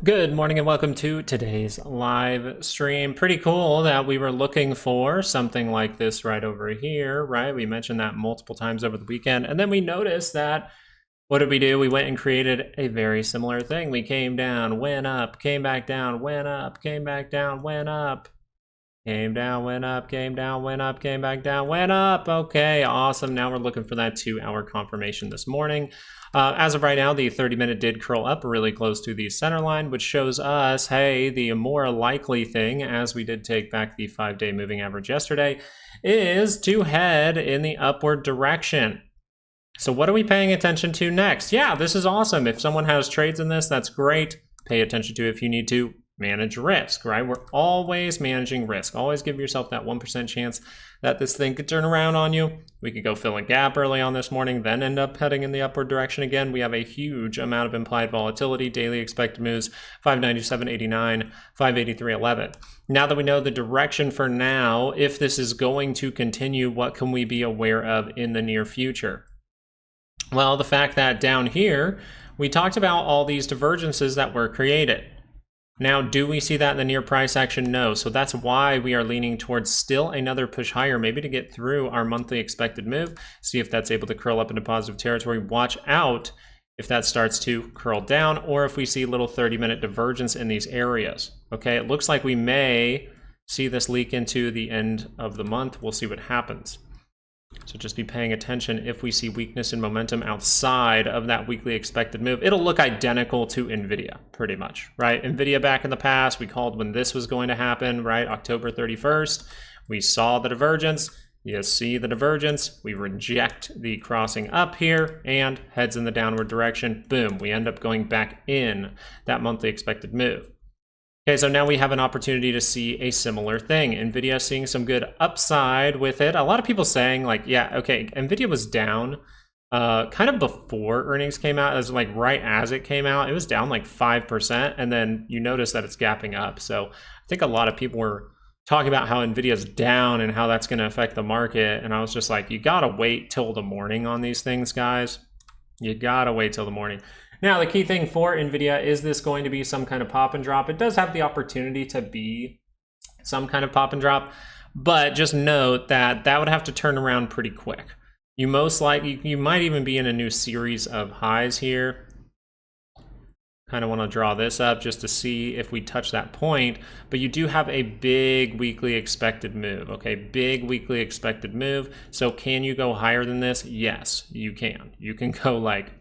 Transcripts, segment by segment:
Good morning and welcome to today's live stream. Pretty cool that we were looking for something like this right over here, right? We mentioned that multiple times over the weekend, and then we noticed that, what did we do? We went and created a very similar thing. We came down, went up, came back down, went up, came back down, went up. Came down, went up, came down, went up, came back down, went up. Okay, awesome. Now we're looking for that 2-hour confirmation this morning. As of right now, the 30-minute did curl up really close to the center line, which shows us, hey, the more likely thing, as we did take back the 5-day moving average yesterday, is to head in the upward direction. So what are we paying attention to next? Yeah, this is awesome. If someone has trades in this, that's great. Pay attention to it if you need to. Manage risk, right? We're always managing risk. Always give yourself that 1% chance that this thing could turn around on you. We could go fill a gap early on this morning, then end up heading in the upward direction again. We have a huge amount of implied volatility. Daily expected moves, 597.89, 583.11. Now that we know the direction for now, if this is going to continue, what can we be aware of in the near future? Well, the fact that down here, we talked about all these divergences that were created. Now, do we see that in the near price action? No. So that's why we are leaning towards still another push higher, maybe to get through our monthly expected move, see if that's able to curl up into positive territory. Watch out if that starts to curl down, or if we see a little 30-minute divergence in these areas. Okay, it looks like we may see this leak into the end of the month. We'll see what happens. So just be paying attention if we see weakness in momentum outside of that weekly expected move. It'll look identical to NVIDIA, pretty much, right? NVIDIA back in the past, we called when this was going to happen, right? October 31st, we saw the divergence. You see the divergence. We reject the crossing up here and heads in the downward direction. Boom, we end up going back in that monthly expected move. Okay, so now we have an opportunity to see a similar thing. NVIDIA seeing some good upside with it. A lot of people saying like, yeah, okay, NVIDIA was down kind of before earnings came out. It was like right as it came out, it was down like 5%. And then you notice that it's gapping up. So I think a lot of people were talking about how NVIDIA's down and how that's going to affect the market. And I was just like, you got to wait till the morning on these things, guys. You got to wait till the morning. Now, the key thing for NVIDIA, is this going to be some kind of pop and drop? It does have the opportunity to be some kind of pop and drop, but just note that that would have to turn around pretty quick. You most likely, you might even be in a new series of highs here. Kind of want to draw this up just to see if we touch that point, but you do have a big weekly expected move, okay? Big weekly expected move. So can you go higher than this? Yes, you can. You can go like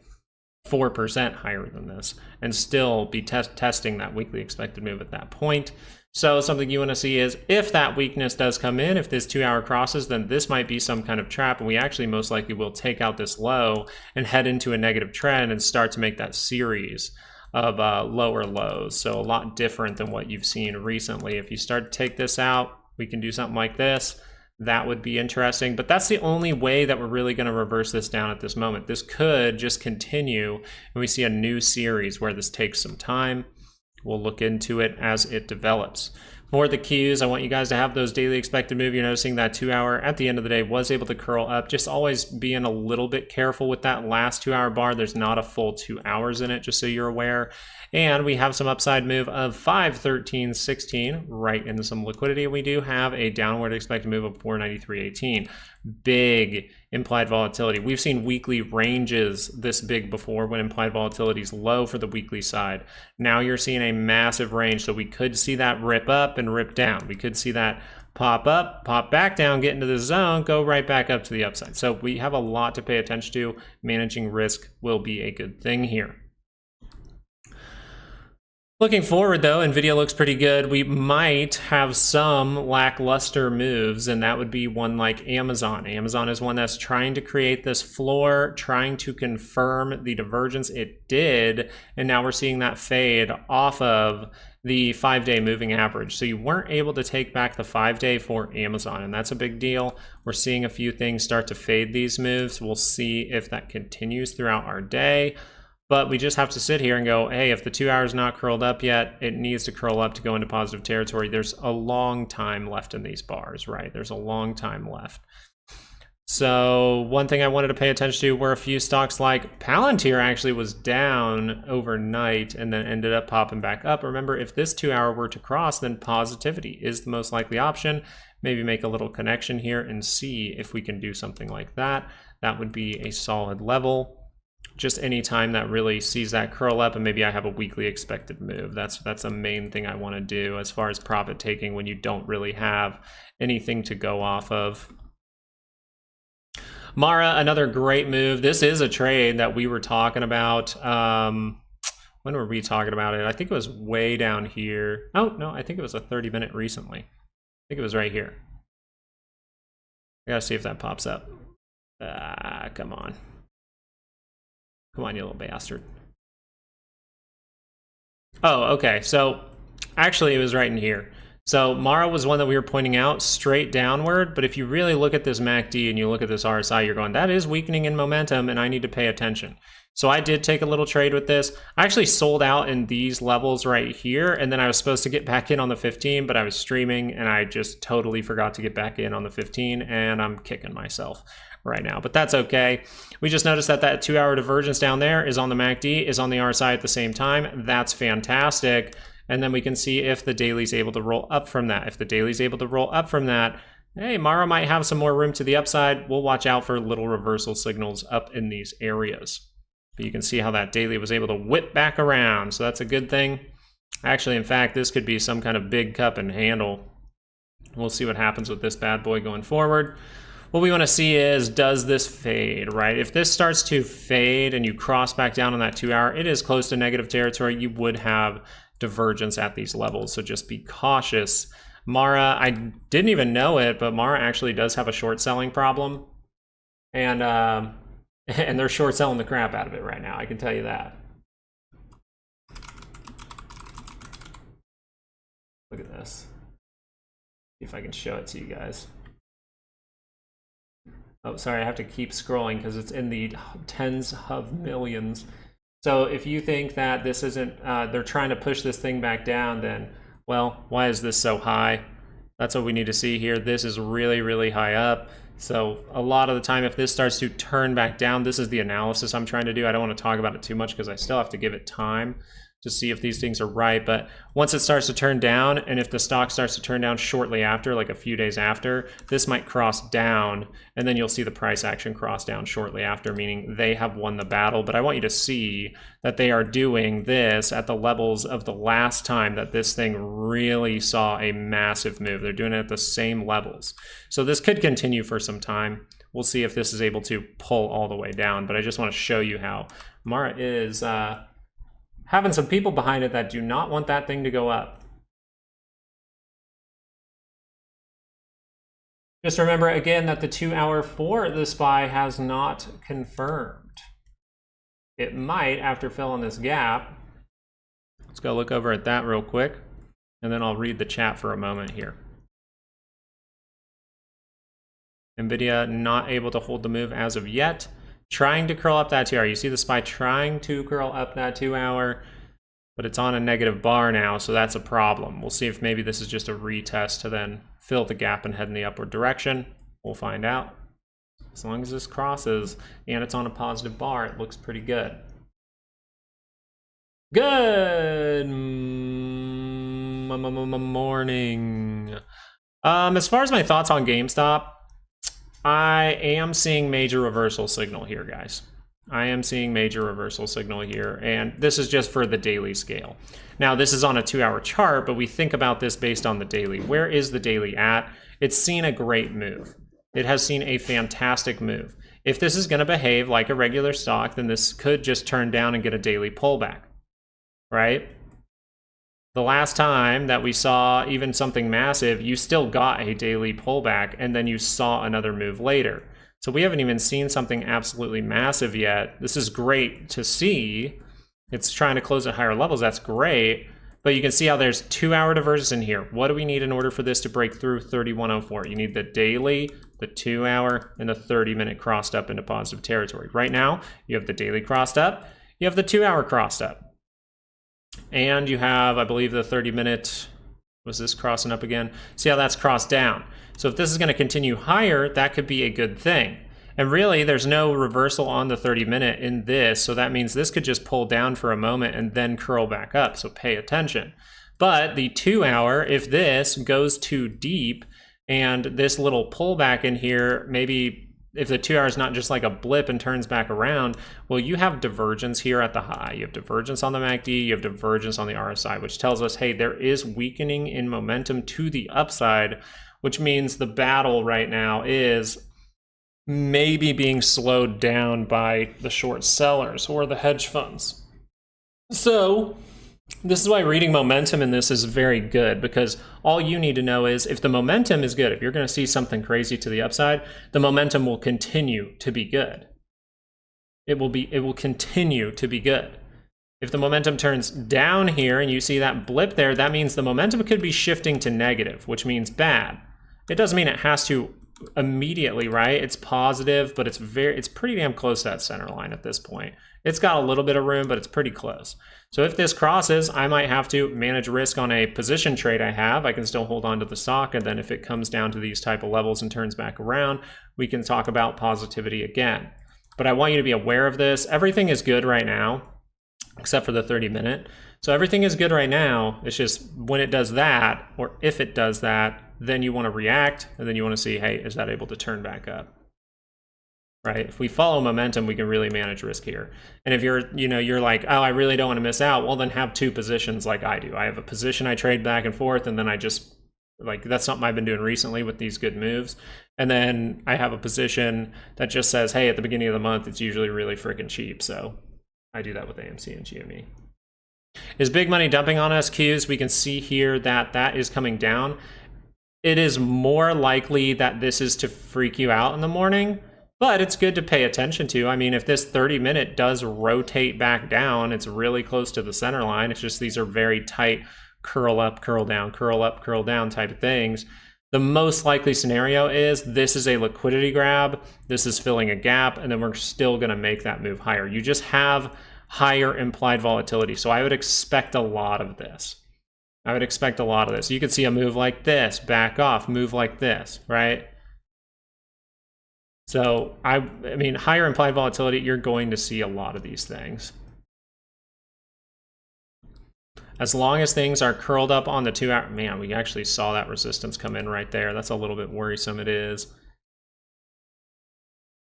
4% higher than this and still be testing that weekly expected move at that point. So something you want to see is if that weakness does come in, if this 2-hour crosses, then this might be some kind of trap, and we actually most likely will take out this low and head into a negative trend and start to make that series of lower lows. So a lot different than what you've seen recently. If you start to take this out, we can do something like this. That would be interesting, but that's the only way that we're really going to reverse this down at this moment. This could just continue and we see a new series where this takes some time. We'll look into it as it develops. For the Qs, I want you guys to have those daily expected move. You're noticing that 2-hour at the end of the day was able to curl up. Just always being a little bit careful with that last 2-hour bar. There's not a full 2 hours in it, just so you're aware. And we have some upside move of 513.16 right into some liquidity. We do have a downward expected move of 493.18. Big implied volatility. We've seen weekly ranges this big before when implied volatility is low for the weekly side. Now you're seeing a massive range, so we could see that rip up and rip down. We could see that pop up, pop back down, get into the zone, go right back up to the upside. So we have a lot to pay attention to. Managing risk will be a good thing here. Looking forward though, NVIDIA looks pretty good. We might have some lackluster moves, and that would be one like Amazon. Amazon is one that's trying to create this floor, trying to confirm the divergence. It did, and now we're seeing that fade off of the 5-day moving average. So you weren't able to take back the 5-day for Amazon, and that's a big deal. We're seeing a few things start to fade these moves. We'll see if that continues throughout our day. But we just have to sit here and go, hey, if the 2 hours not curled up yet, it needs to curl up to go into positive territory. There's a long time left in these bars, right? There's a long time left. So one thing I wanted to pay attention to were a few stocks like Palantir actually was down overnight and then ended up popping back up. Remember, if this 2 hour were to cross, then positivity is the most likely option. Maybe make a little connection here and see if we can do something like that. That would be a solid level. Just any time that really sees that curl up, and maybe I have a weekly expected move. That's a main thing I want to do as far as profit taking when you don't really have anything to go off of. Mara, another great move. This is a trade that we were talking about. When were we talking about it? I think it was way down here. Oh, no, I think it was a 30-minute recently. I think it was right here. I gotta see if that pops up. Come on. Come on, you little bastard. Oh, okay. So actually it was right in here. So Mara was one that we were pointing out straight downward, but if you really look at this MACD and you look at this RSI, you're going, that is weakening in momentum and I need to pay attention. So I did take a little trade with this. I actually sold out in these levels right here, and then I was supposed to get back in on the 15, but I was streaming and I just totally forgot to get back in on the 15, and I'm kicking myself right now, but that's okay. We just noticed that that 2 hour divergence down there is on the MACD, is on the RSI at the same time. That's fantastic. And then we can see if the daily's able to roll up from that. If the daily's able to roll up from that, hey, Mara might have some more room to the upside. We'll watch out for little reversal signals up in these areas. But you can see how that daily was able to whip back around. So that's a good thing. Actually, in fact, this could be some kind of big cup and handle. We'll see what happens with this bad boy going forward. What we want to see is, does this fade, right? If this starts to fade and you cross back down on that 2 hour, it is close to negative territory. You would have divergence at these levels, so just be cautious. Mara, I didn't even know it, but Mara actually does have a short selling problem, and they're short selling the crap out of it right now, I can tell you that. Look at this. See if I can show it to you guys. Oh, sorry, I have to keep scrolling because it's in the tens of millions. So if you think that this isn't, they're trying to push this thing back down, then, well, why is this so high? That's what we need to see here. This is really, really high up. So a lot of the time, if this starts to turn back down, this is the analysis I'm trying to do. I don't want to talk about it too much because I still have to give it time to see if these things are right. But once it starts to turn down, and if the stock starts to turn down shortly after, like a few days after, this might cross down, and then you'll see the price action cross down shortly after, meaning they have won the battle. But I want you to see that they are doing this at the levels of the last time that this thing really saw a massive move. They're doing it at the same levels. So this could continue for some time. We'll see if this is able to pull all the way down, but I just want to show you how Mara is having some people behind it that do not want that thing to go up. Just remember again that the 2 hour for the SPY has not confirmed. It might after filling this gap. Let's go look over at that real quick, and then I'll read the chat for a moment here. NVIDIA not able to hold the move as of yet. Trying to curl up that 2 hour. You see the SPY trying to curl up that 2 hour, but it's on a negative bar now, so that's a problem. We'll see if maybe this is just a retest to then fill the gap and head in the upward direction. We'll find out. As long as this crosses and it's on a positive bar, it looks pretty good. Good morning. As far as my thoughts on GameStop, I am seeing major reversal signal here, guys. I am seeing major reversal signal here, and this is just for the daily scale. Now, this is on a 2 hour chart, but we think about this based on the daily. Where is the daily at? It's seen a great move. It has seen a fantastic move. If this is going to behave like a regular stock, then this could just turn down and get a daily pullback, right? The last time that we saw even something massive, you still got a daily pullback, and then you saw another move later. So we haven't even seen something absolutely massive yet. This is great to see. It's trying to close at higher levels. That's great. But you can see how there's 2 hour divergence in here. What do we need in order for this to break through 3104? You need the daily, the 2 hour, and the 30-minute crossed up into positive territory. Right now, you have the daily crossed up. You have the 2 hour crossed up. And you have, I believe, the 30-minute Was this crossing up again? See how that's crossed down. So if this is going to continue higher, that could be a good thing. And really, there's no reversal on the 30-minute in this, so that means this could just pull down for a moment and then curl back up, so pay attention. But the 2-hour, if this goes too deep and this little pullback in here, maybe if the 2 hour is not just like a blip and turns back around, well, you have divergence here at the high. You have divergence on the MACD, you have divergence on the RSI, which tells us, hey, there is weakening in momentum to the upside, which means the battle right now is maybe being slowed down by the short sellers or the hedge funds. So this is why reading momentum in this is very good, because all you need to know is if the momentum is good, if you're going to see something crazy to the upside, the momentum will continue to be good. It will continue to be good. If the momentum turns down here and you see that blip there, that means the momentum could be shifting to negative, which means bad. It doesn't mean it has to immediately, right? It's positive, but it's pretty damn close to that center line at this point. It's got a little bit of room, but it's pretty close. So if this crosses, I might have to manage risk on a position trade I have. I can still hold on to the stock, and then if it comes down to these type of levels and turns back around, we can talk about positivity again. But I want you to be aware of this. Everything is good right now, except for the 30-minute. So everything is good right now. It's just when it does that, or if it does that, then you want to react, and then you want to see, hey, is that able to turn back up? Right? If we follow momentum, we can really manage risk here. And if you're like, oh, I really don't want to miss out, well, then have two positions like I do. I have a position I trade back and forth, and then I just, like, that's something I've been doing recently with these good moves. And then I have a position that just says, hey, at the beginning of the month, it's usually really freaking cheap. So I do that with AMC and GME. Is big money dumping on us? Qs, we can see here that that is coming down. It is more likely that this is to freak you out in the morning, but it's good to pay attention to. I mean, if this 30-minute does rotate back down, it's really close to the center line. It's just these are very tight curl up, curl down type of things. The most likely scenario is this is a liquidity grab, this is filling a gap, and then we're still going to make that move higher. You just have higher implied volatility. So I would expect a lot of this. You could see a move like this, back off, move like this, right? So I mean, higher implied volatility, you're going to see a lot of these things. As long as things are curled up on the 2 hour, man, we actually saw that resistance come in right there. That's a little bit worrisome, it is.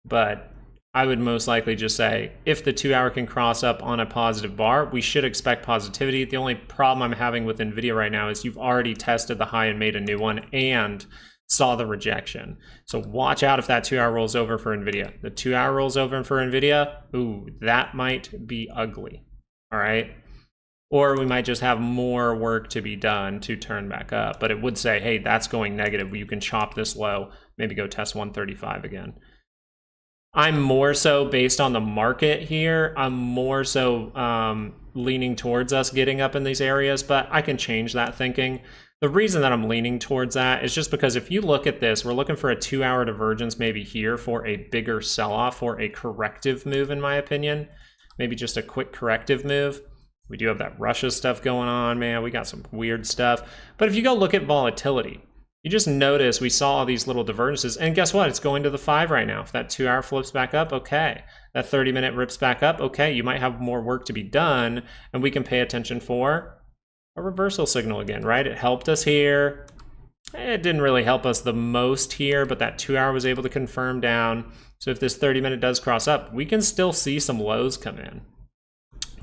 But I would most likely just say, if the 2 hour can cross up on a positive bar, we should expect positivity. The only problem I'm having with NVIDIA right now is you've already tested the high and made a new one and saw the rejection. So watch out if that 2 hour rolls over for NVIDIA. The 2 hour rolls over for NVIDIA, ooh, that might be ugly, all right? Or we might just have more work to be done to turn back up. But it would say, hey, that's going negative. You can chop this low, maybe go test 135 again. I'm more so, based on the market here, I'm more so leaning towards us getting up in these areas, but I can change that thinking. The reason that I'm leaning towards that is just because if you look at this, we're looking for a 2 hour divergence maybe here for a bigger sell-off, for a corrective move, in my opinion. Maybe just a quick corrective move. We do have that Russia stuff going on, man. We got some weird stuff. But if you go look at volatility, you just notice we saw all these little divergences, and guess what? It's going to the 5 right now. If that 2 hour flips back up, okay. That 30-minute rips back up, okay. You might have more work to be done, and we can pay attention for a reversal signal again, right? It helped us here. It didn't really help us the most here, but that 2 hour was able to confirm down. So if this 30-minute does cross up, we can still see some lows come in.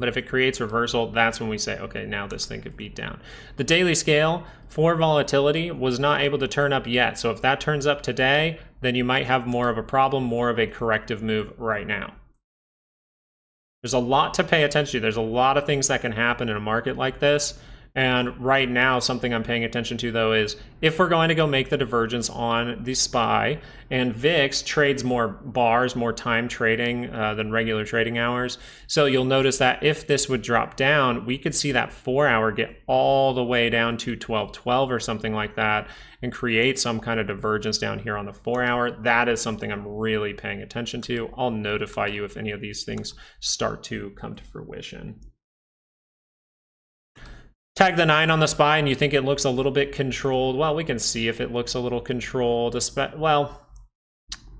But if it creates reversal, that's when we say, okay, now this thing could beat down. The daily scale for volatility was not able to turn up yet. So if that turns up today, then you might have more of a problem, more of a corrective move right now. There's a lot to pay attention to. There's a lot of things that can happen in a market like this. And right now, something I'm paying attention to, though, is if we're going to go make the divergence on the SPY, and VIX trades more bars, more time trading than regular trading hours. So you'll notice that if this would drop down, we could see that 4 hour get all the way down to 12.12 or something like that and create some kind of divergence down here on the 4 hour. That is something I'm really paying attention to. I'll notify you if any of these things start to come to fruition. tag the 9 on the SPY and you think it looks a little bit controlled, well, we can see if it looks a little controlled. Well,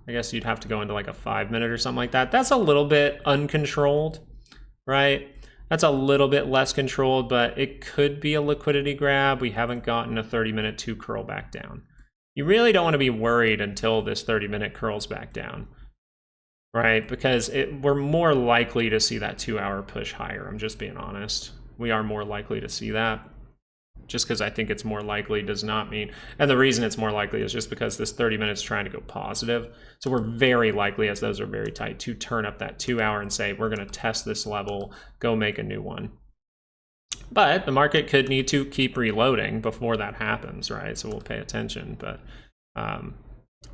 I guess you'd have to go into like a 5-minute or something like that. That's a little bit uncontrolled, right? That's a little bit less controlled, but it could be a liquidity grab. We haven't gotten a 30-minute to curl back down. You really don't want to be worried until this 30-minute curls back down, right? Because we're more likely to see that 2-hour push higher. I'm just being honest. We are more likely to see that. Just because I think it's more likely does not mean, and the reason it's more likely is just because this 30 minutes trying to go positive. So we're very likely, as those are very tight, to turn up that 2-hour and say, we're going to test this level, go make a new one. But the market could need to keep reloading before that happens, right? So we'll pay attention. But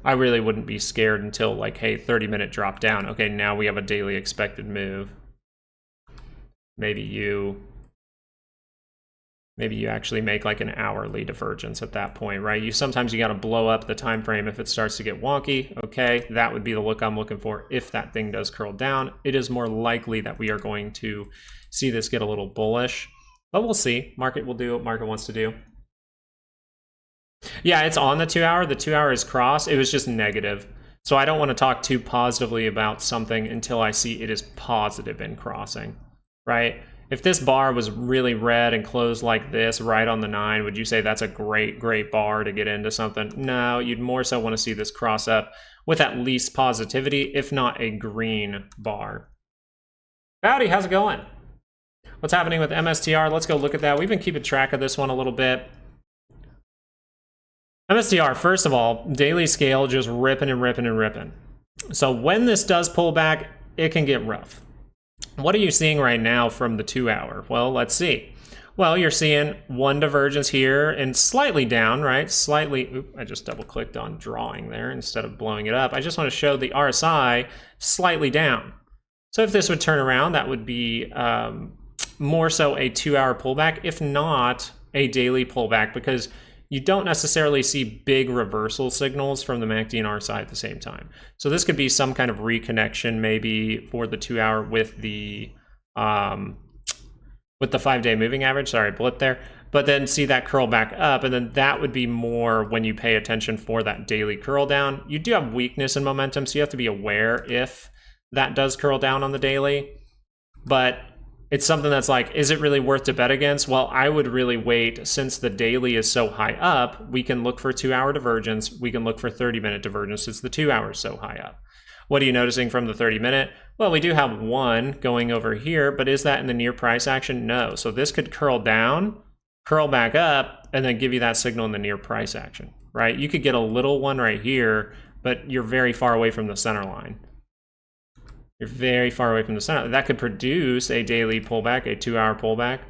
I really wouldn't be scared until like, hey, 30-minute drop down. Okay, now we have a daily expected move. Maybe you actually make like an hourly divergence at that point, right? Sometimes you got to blow up the time frame if it starts to get wonky. Okay, that would be the look I'm looking for. If that thing does curl down, it is more likely that we are going to see this get a little bullish, but we'll see. Market will do what market wants to do. Yeah, it's on the 2-hour. The 2-hour is crossed. It was just negative. So I don't want to talk too positively about something until I see it is positive in crossing, right? If this bar was really red and closed like this right on the 9, would you say that's a great, great bar to get into something? No, you'd more so want to see this cross up with at least positivity, if not a green bar. Howdy, how's it going? What's happening with MSTR? Let's go look at that. We've been keeping track of this one a little bit. MSTR, first of all, daily scale just ripping and ripping and ripping. So when this does pull back, it can get rough. What are you seeing right now from the 2-hour? Well, let's see. Well, you're seeing one divergence here and slightly down, right? Slightly, oop, I just double clicked on drawing there instead of blowing it up. I just want to show the RSI slightly down. So if this would turn around, that would be more so a 2-hour pullback, if not a daily pullback, because you don't necessarily see big reversal signals from the MACD and RSI at the same time. So this could be some kind of reconnection maybe for the 2-hour with the 5-day moving average. Sorry, blip there. But then see that curl back up, and then that would be more when you pay attention for that daily curl down. You do have weakness in momentum, so you have to be aware if that does curl down on the daily. But it's something that's like, is it really worth to bet against? Well, I would really wait. Since the daily is so high up, we can look for 2-hour divergence. We can look for 30-minute divergence since the 2-hour is so high up. What are you noticing from the 30-minute? Well, we do have one going over here, but is that in the near price action? No. So this could curl down, curl back up, and then give you that signal in the near price action, right? You could get a little one right here, but you're very far away from the center line. You're very far away from the center. That could produce a daily pullback, a 2-hour pullback,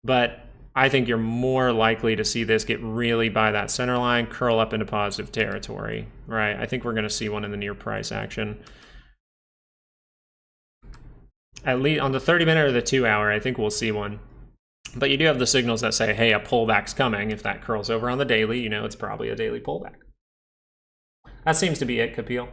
but I think you're more likely to see this get really by that center line, curl up into positive territory, right? I think we're going to see one in the near price action. At least on the 30-minute or the 2-hour, I think we'll see one. But you do have the signals that say, hey, a pullback's coming. If that curls over on the daily, you know it's probably a daily pullback. That seems to be it, Kapil.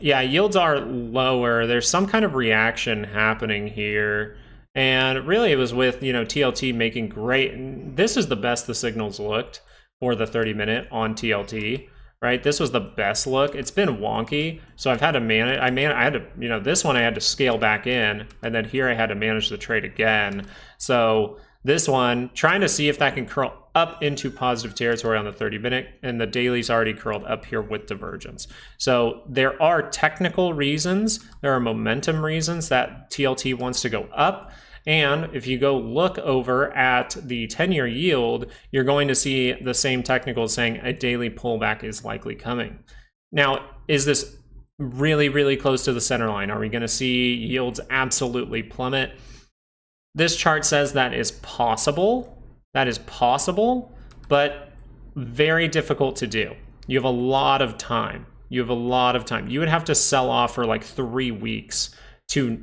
Yeah, yields are lower. There's some kind of reaction happening here. And really it was with, TLT making great. This is the best the signals looked for the 30-minute on TLT, right? This was the best look. It's been wonky. So I've had to manage, I had to, this one I had to scale back in, and then here I had to manage the trade again. So this one, trying to see if that can curl up into positive territory on the 30-minute, and the daily's already curled up here with divergence. So there are technical reasons, there are momentum reasons that TLT wants to go up. And if you go look over at the 10-year yield, you're going to see the same technicals saying a daily pullback is likely coming. Now, is this really, really close to the center line? Are we going to see yields absolutely plummet? This chart says that is possible. That is possible, but very difficult to do. You have a lot of time. You have a lot of time. You would have to sell off for like 3 weeks to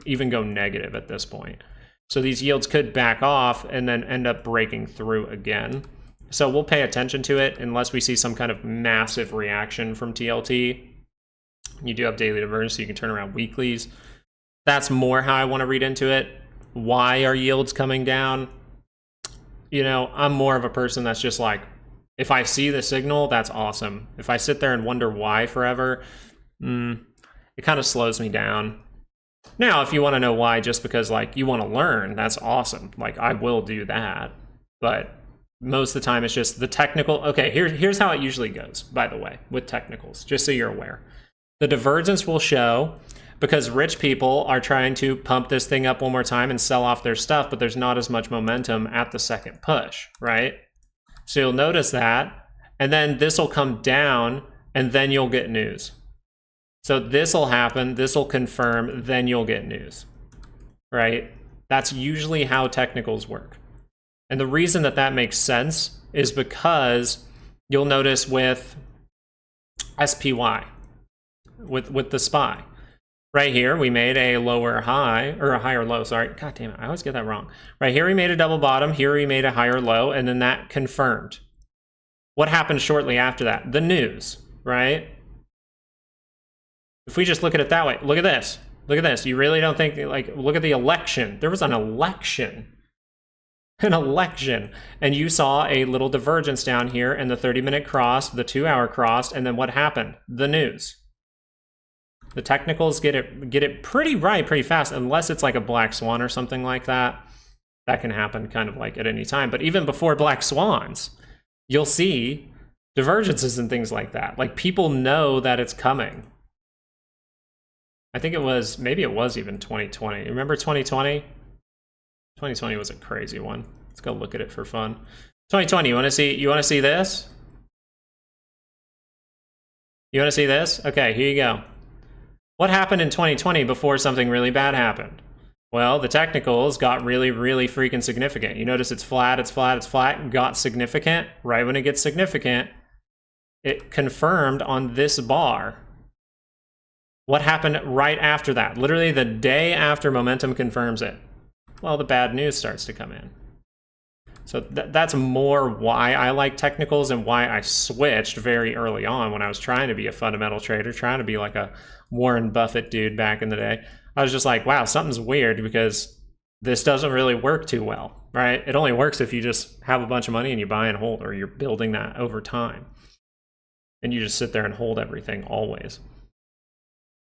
even go negative at this point. So these yields could back off and then end up breaking through again. So we'll pay attention to it unless we see some kind of massive reaction from TLT. You do have daily divergence, so you can turn around weeklies. That's more how I want to read into it. Why are yields coming down? You know, I'm more of a person that's just like, if I see the signal, that's awesome. If I sit there and wonder why forever, it kind of slows me down. Now, if you want to know why just because like you want to learn, that's awesome. Like I will do that. But most of the time it's just the technical. Okay, here's how it usually goes, by the way, with technicals, just so you're aware. The divergence will show because rich people are trying to pump this thing up one more time and sell off their stuff, but there's not as much momentum at the second push, right? So you'll notice that, and then this will come down, and then you'll get news. So this will happen, this will confirm, then you'll get news, right? That's usually how technicals work. And the reason that that makes sense is because you'll notice with SPY, with the SPY, right here, we made a lower high, or a higher low, sorry. God damn it, I always get that wrong. Right here, we made a double bottom. Here, we made a higher low, and then that confirmed. What happened shortly after that? The news, right? If we just look at it that way, look at this. Look at this. You really don't think, like, look at the election. There was an election. An election. And you saw a little divergence down here, and the 30-minute crossed, the 2-hour crossed, and then what happened? The news. The technicals get it pretty right pretty fast, unless it's like a black swan or something like that. That can happen kind of like at any time. But even before black swans, you'll see divergences and things like that. Like people know that it's coming. I think it was, maybe it was even 2020. Remember 2020? 2020 was a crazy one. Let's go look at it for fun. 2020, you want to see this? You want to see this? Okay, here you go. What happened in 2020 before something really bad happened? Well, the technicals got really, really freaking significant. You notice it's flat, it's flat, it's flat, got significant. Right when it gets significant, it confirmed on this bar. What happened right after that? Literally the day after momentum confirms it. Well, the bad news starts to come in. So that's more why I like technicals and why I switched very early on when I was trying to be a fundamental trader, trying to be like a Warren Buffett dude back in the day. I was just like, wow, something's weird because this doesn't really work too well, right? It only works if you just have a bunch of money and you buy and hold, or you're building that over time. And you just sit there and hold everything always.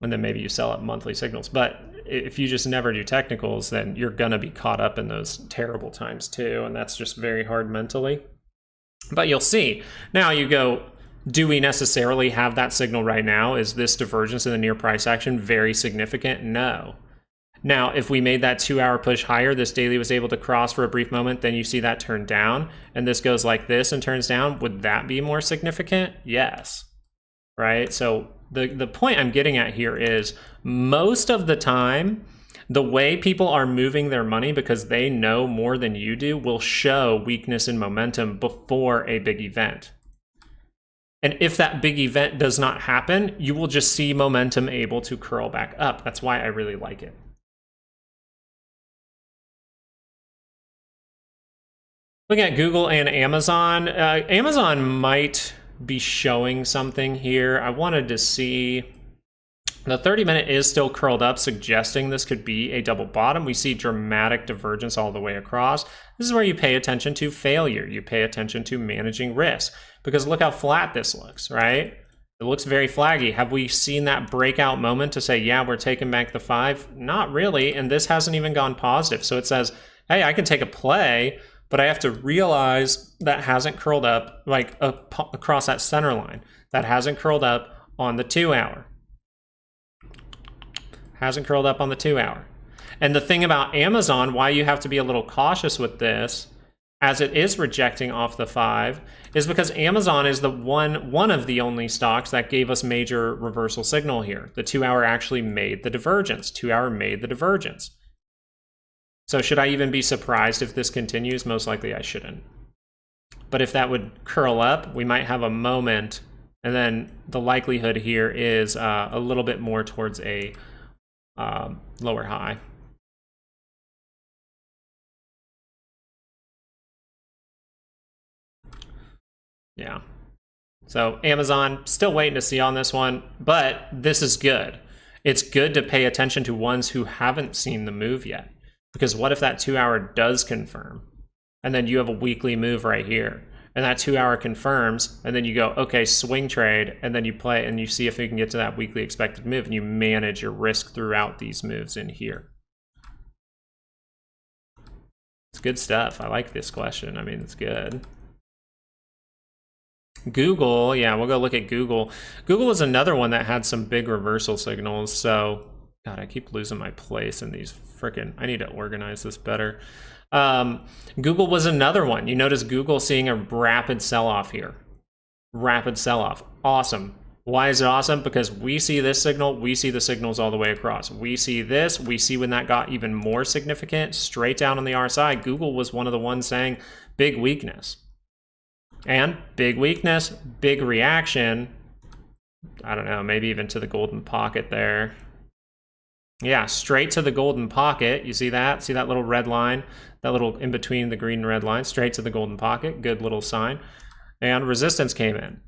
And then maybe you sell at monthly signals. But if you just never do technicals, then you're going to be caught up in those terrible times too. And that's just very hard mentally. But you'll see. Now you go, do we necessarily have that signal right now? Is this divergence in the near price action very significant? No. Now, if we made that 2-hour push higher, this daily was able to cross for a brief moment, then you see that turn down, and this goes like this and turns down, would that be more significant? Yes. Right? So the point I'm getting at here is most of the time, the way people are moving their money because they know more than you do will show weakness in momentum before a big event. And if that big event does not happen, you will just see momentum able to curl back up. That's why I really like it. Looking at Google and Amazon, Amazon might be showing something here. I wanted to see, the 30-minute is still curled up, suggesting this could be a double bottom. We see dramatic divergence all the way across. This is where you pay attention to failure. You pay attention to managing risk, because look how flat this looks, right? It looks very flaggy. Have we seen that breakout moment to say, yeah, we're taking back the 5? Not really, and this hasn't even gone positive. So it says, hey, I can take a play, but I have to realize that hasn't curled up like across that center line. That hasn't curled up on the 2-hour. Hasn't curled up on the 2-hour. And the thing about Amazon, why you have to be a little cautious with this, as it is rejecting off the 5, is because Amazon is the one of the only stocks that gave us major reversal signal here. The 2-hour actually made the divergence. 2-hour made the divergence. So should I even be surprised if this continues? Most likely I shouldn't. But if that would curl up, we might have a moment, and then the likelihood here is a little bit more towards a lower high. Yeah. So Amazon, still waiting to see on this one, but this is good. It's good to pay attention to ones who haven't seen the move yet. Because what if that 2 hour does confirm? And then you have a weekly move right here. And that 2 hour confirms, and then you go, okay, swing trade, and then you play and you see if you can get to that weekly expected move, and you manage your risk throughout these moves in here. It's good stuff. I like this question. I mean, it's good. Google, yeah, we'll go look at Google. Google was another one that had some big reversal signals. So, God, I keep losing my place in these freaking, I need to organize this better. Google was another one. You notice Google seeing a rapid sell-off here. Rapid sell-off. Awesome. Why is it awesome? Because we see this signal, we see the signals all the way across. We see this, we see when that got even more significant, straight down on the RSI. Google was one of the ones saying big weakness. And big weakness, big reaction. I don't know, maybe even to the golden pocket there. Yeah, straight to the golden pocket. You see that? See that little red line? That little in between the green and red line, straight to the golden pocket. Good little sign. And resistance came in.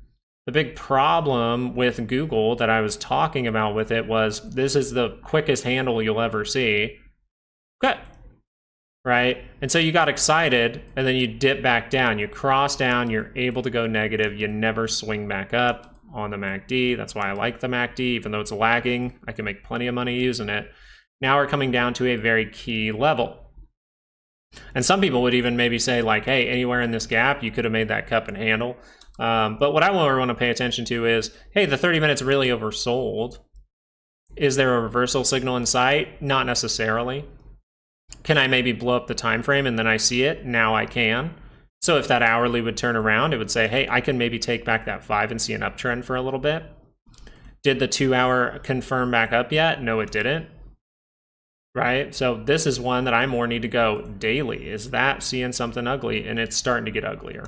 The big problem with Google that I was talking about with it was this is the quickest handle you'll ever see. Okay. Right? And so you got excited and then you dip back down. You cross down, you're able to go negative. You never swing back up on the MACD. That's why I like the MACD, even though it's lagging. I can make plenty of money using it. Now we're coming down to a very key level. And some people would even maybe say like, hey, anywhere in this gap, you could have made that cup and handle. But what I want to pay attention to is, hey, the 30 minutes really oversold. Is there a reversal signal in sight? Not necessarily. Can I maybe blow up the time frame and then I see it? Now I can. So if that hourly would turn around, it would say, hey, I can maybe take back that 5 and see an uptrend for a little bit. Did the 2 hour confirm back up yet? No, it didn't. Right? So this is one that I more need to go daily. Is that seeing something ugly? And it's starting to get uglier.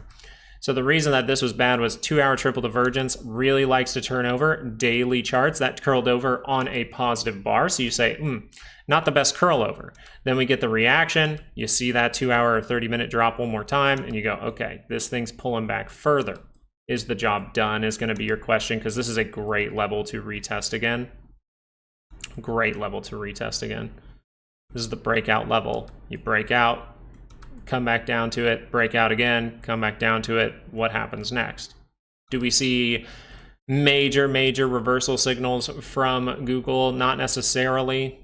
So the reason that this was bad was 2 hour triple divergence really likes to turn over daily charts that curled over on a positive bar. So you say, not the best curl over. Then we get the reaction. You see that 2 hour or 30 minute drop one more time and you go, okay, this thing's pulling back further. Is the job done is going to be your question, because this is a great level to retest again. Great level to retest again. This is the breakout level. You break out, come back down to it, break out again, come back down to it. What happens next? Do we see major reversal signals from Google? Not necessarily,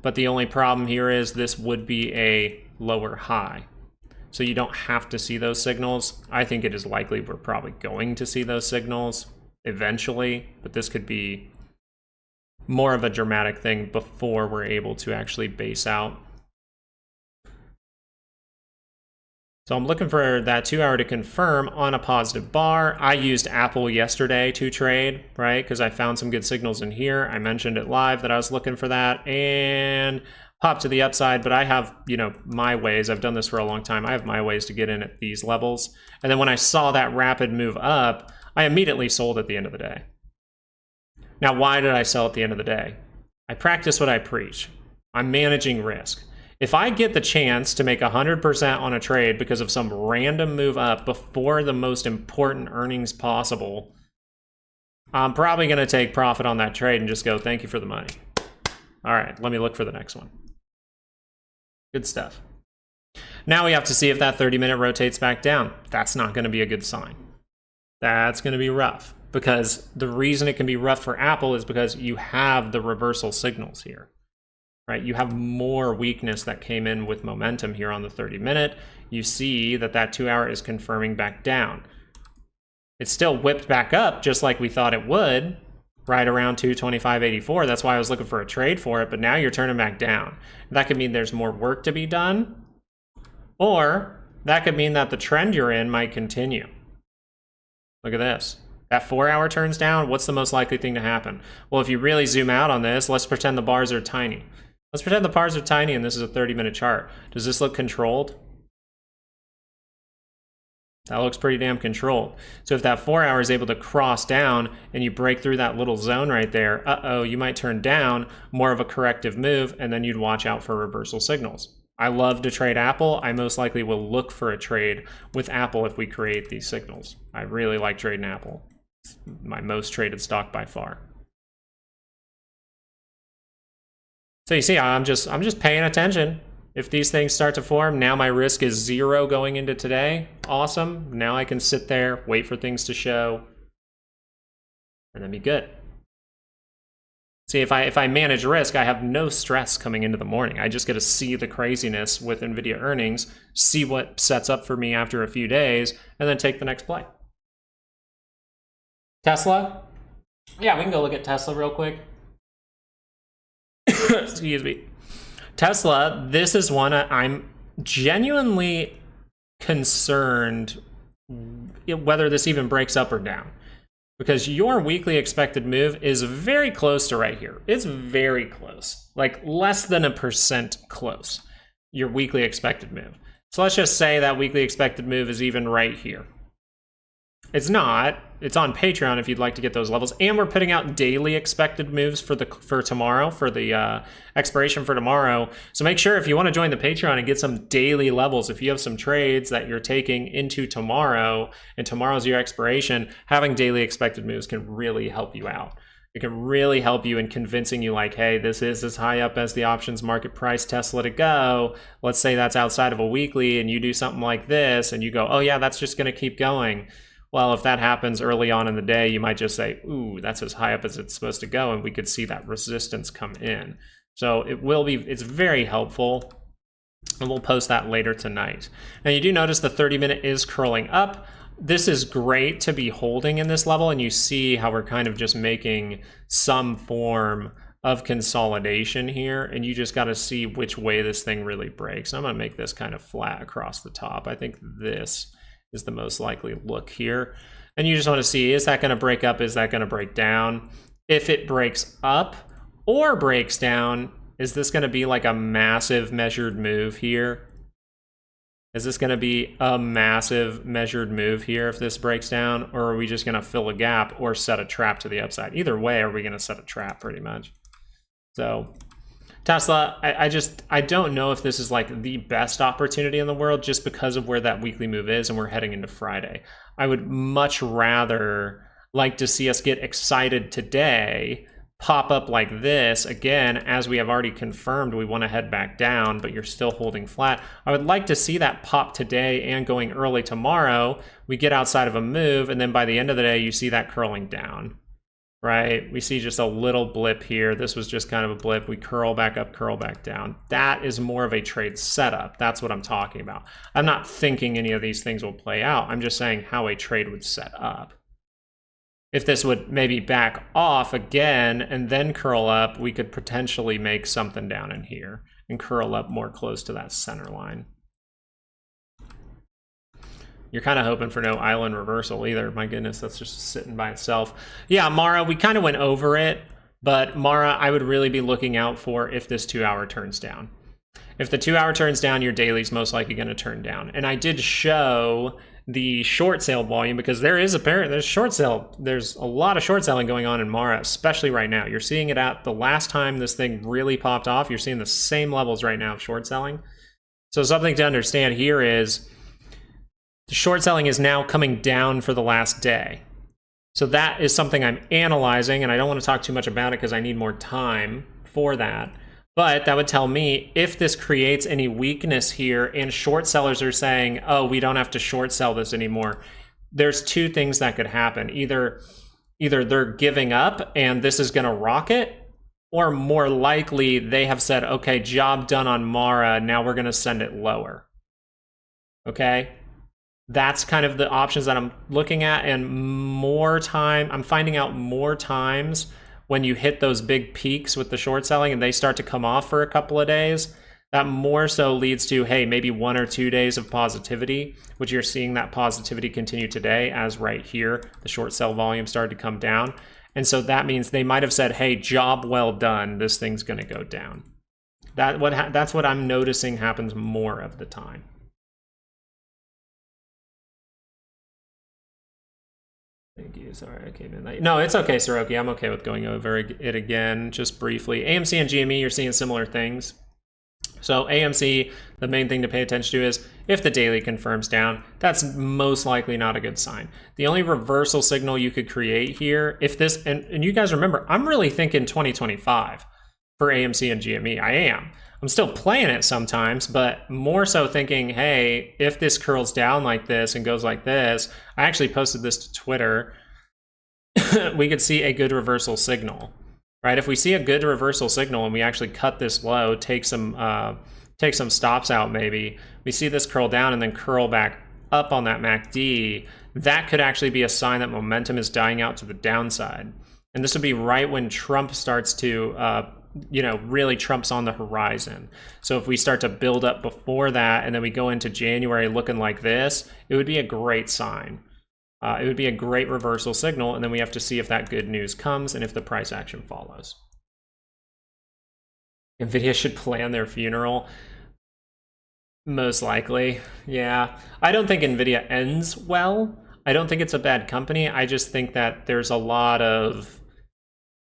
but the only problem here is this would be a lower high. So you don't have to see those signals. I think it is likely we're probably going to see those signals eventually, but this could be more of a dramatic thing before we're able to actually base out. So I'm looking for that 2 hour to confirm on a positive bar. I used Apple yesterday to trade, right? Because I found some good signals in here. I mentioned it live that I was looking for that and popped to the upside, but I have, my ways. I've done this for a long time. I have my ways to get in at these levels. And then when I saw that rapid move up, I immediately sold at the end of the day. Now, why did I sell at the end of the day? I practice what I preach. I'm managing risk. If I get the chance to make 100% on a trade because of some random move up before the most important earnings possible, I'm probably going to take profit on that trade and just go, thank you for the money. All right, let me look for the next one. Good stuff. Now we have to see if that 30-minute rotates back down. That's not going to be a good sign. That's going to be rough. Because the reason it can be rough for Apple is because you have the reversal signals here, right? You have more weakness that came in with momentum here on the 30-minute. You see that that 2 hour is confirming back down. It's still whipped back up just like we thought it would, right around 225.84. That's why I was looking for a trade for it, but now you're turning back down. That could mean there's more work to be done, or that could mean that the trend you're in might continue. Look at this. That 4 hour turns down, what's the most likely thing to happen? Well, if you really zoom out on this, let's pretend the bars are tiny. Let's pretend the bars are tiny and this is a 30-minute chart. Does this look controlled? That looks pretty damn controlled. So if that 4 hour is able to cross down and you break through that little zone right there, you might turn down, more of a corrective move, and then you'd watch out for reversal signals. I love to trade Apple. I most likely will look for a trade with Apple if we create these signals. I really like trading Apple. It's my most traded stock by far. So you see, I'm just paying attention. If these things start to form, now my risk is 0 going into today. Awesome. Now I can sit there, wait for things to show, and then be good. See, if I manage risk, I have no stress coming into the morning. I just get to see the craziness with NVIDIA earnings, see what sets up for me after a few days, and then take the next play. Tesla? Yeah, we can go look at Tesla real quick. Excuse me. Tesla, this is one I'm genuinely concerned whether this even breaks up or down. Because your weekly expected move is very close to right here. It's very close, like less than 1% close, your weekly expected move. So let's just say that weekly expected move is even right here. It's not. It's on Patreon if you'd like to get those levels. And we're putting out daily expected moves for tomorrow, for the expiration for tomorrow. So make sure if you want to join the Patreon and get some daily levels, if you have some trades that you're taking into tomorrow and tomorrow's your expiration, having daily expected moves can really help you out. It can really help you in convincing you like, hey, this is as high up as the options market price Tesla to go. Let's say that's outside of a weekly and you do something like this and you go, oh yeah, that's just going to keep going. Well, if that happens early on in the day, you might just say, ooh, that's as high up as it's supposed to go, and we could see that resistance come in. So it's very helpful, and we'll post that later tonight. Now, you do notice the 30-minute is curling up. This is great to be holding in this level, and you see how we're kind of just making some form of consolidation here, and you just got to see which way this thing really breaks. I'm going to make this kind of flat across the top. I think this is the most likely look here. And you just want to see, is that going to break up? Is that going to break down? If it breaks up or breaks down, is this going to be like a massive measured move here? Is this going to be a massive measured move here if this breaks down? Or are we just going to fill a gap or set a trap to the upside? Either way, are we going to set a trap pretty much? So Tesla, I don't know if this is like the best opportunity in the world just because of where that weekly move is and we're heading into Friday. I would much rather like to see us get excited today, pop up like this again, as we have already confirmed we want to head back down, but you're still holding flat. I would like to see that pop today and going early tomorrow. We get outside of a move, and then by the end of the day, you see that curling down. Right? We see just a little blip here. This was just kind of a blip. We curl back up, curl back down. That is more of a trade setup. That's what I'm talking about. I'm not thinking any of these things will play out. I'm just saying how a trade would set up. If this would maybe back off again and then curl up, we could potentially make something down in here and curl up more close to that center line. You're kind of hoping for no island reversal either. My goodness, that's just sitting by itself. Yeah, Mara, we kind of went over it, but Mara, I would really be looking out for if this 2-hour turns down. If the 2-hour turns down, your daily's most likely going to turn down. And I did show the short sale volume because there's short sale. There's a lot of short selling going on in Mara, especially right now. You're seeing it at the last time this thing really popped off. You're seeing the same levels right now of short selling. So something to understand here is the short selling is now coming down for the last day. So that is something I'm analyzing, and I don't want to talk too much about it because I need more time for that. But that would tell me if this creates any weakness here and short sellers are saying, oh, we don't have to short sell this anymore. There's two things that could happen. Either they're giving up and this is going to rocket, or more likely they have said, okay, job done on Mara, now we're going to send it lower. Okay? That's kind of the options that I'm looking at, and I'm finding out more times when you hit those big peaks with the short selling and they start to come off for a couple of days, that more so leads to, hey, maybe 1 or 2 days of positivity, which you're seeing that positivity continue today, as right here, the short sell volume started to come down. And so that means they might have said, hey, job well done, this thing's going to go down. That's what I'm noticing happens more of the time. Thank you. Sorry, I came in late. No, it's okay, Soroki. I'm okay with going over it again, just briefly. AMC and GME, you're seeing similar things. So AMC, the main thing to pay attention to is if the daily confirms down, that's most likely not a good sign. The only reversal signal you could create here, if this, and you guys remember, I'm really thinking 2025. for AMC and GME. I am. I'm still playing it sometimes, but more so thinking, hey, if this curls down like this and goes like this, I actually posted this to Twitter, we could see a good reversal signal, right? If we see a good reversal signal and we actually cut this low, take some stops out maybe, we see this curl down and then curl back up on that MACD, that could actually be a sign that momentum is dying out to the downside. And this would be right when Trump starts to, really Trump's on the horizon. So if we start to build up before that and then we go into January looking like this, it would be a great sign. It would be a great reversal signal, and then we have to see if that good news comes and if the price action follows. NVIDIA should plan their funeral. Most likely, yeah. I don't think NVIDIA ends well. I don't think it's a bad company. I just think that there's a lot of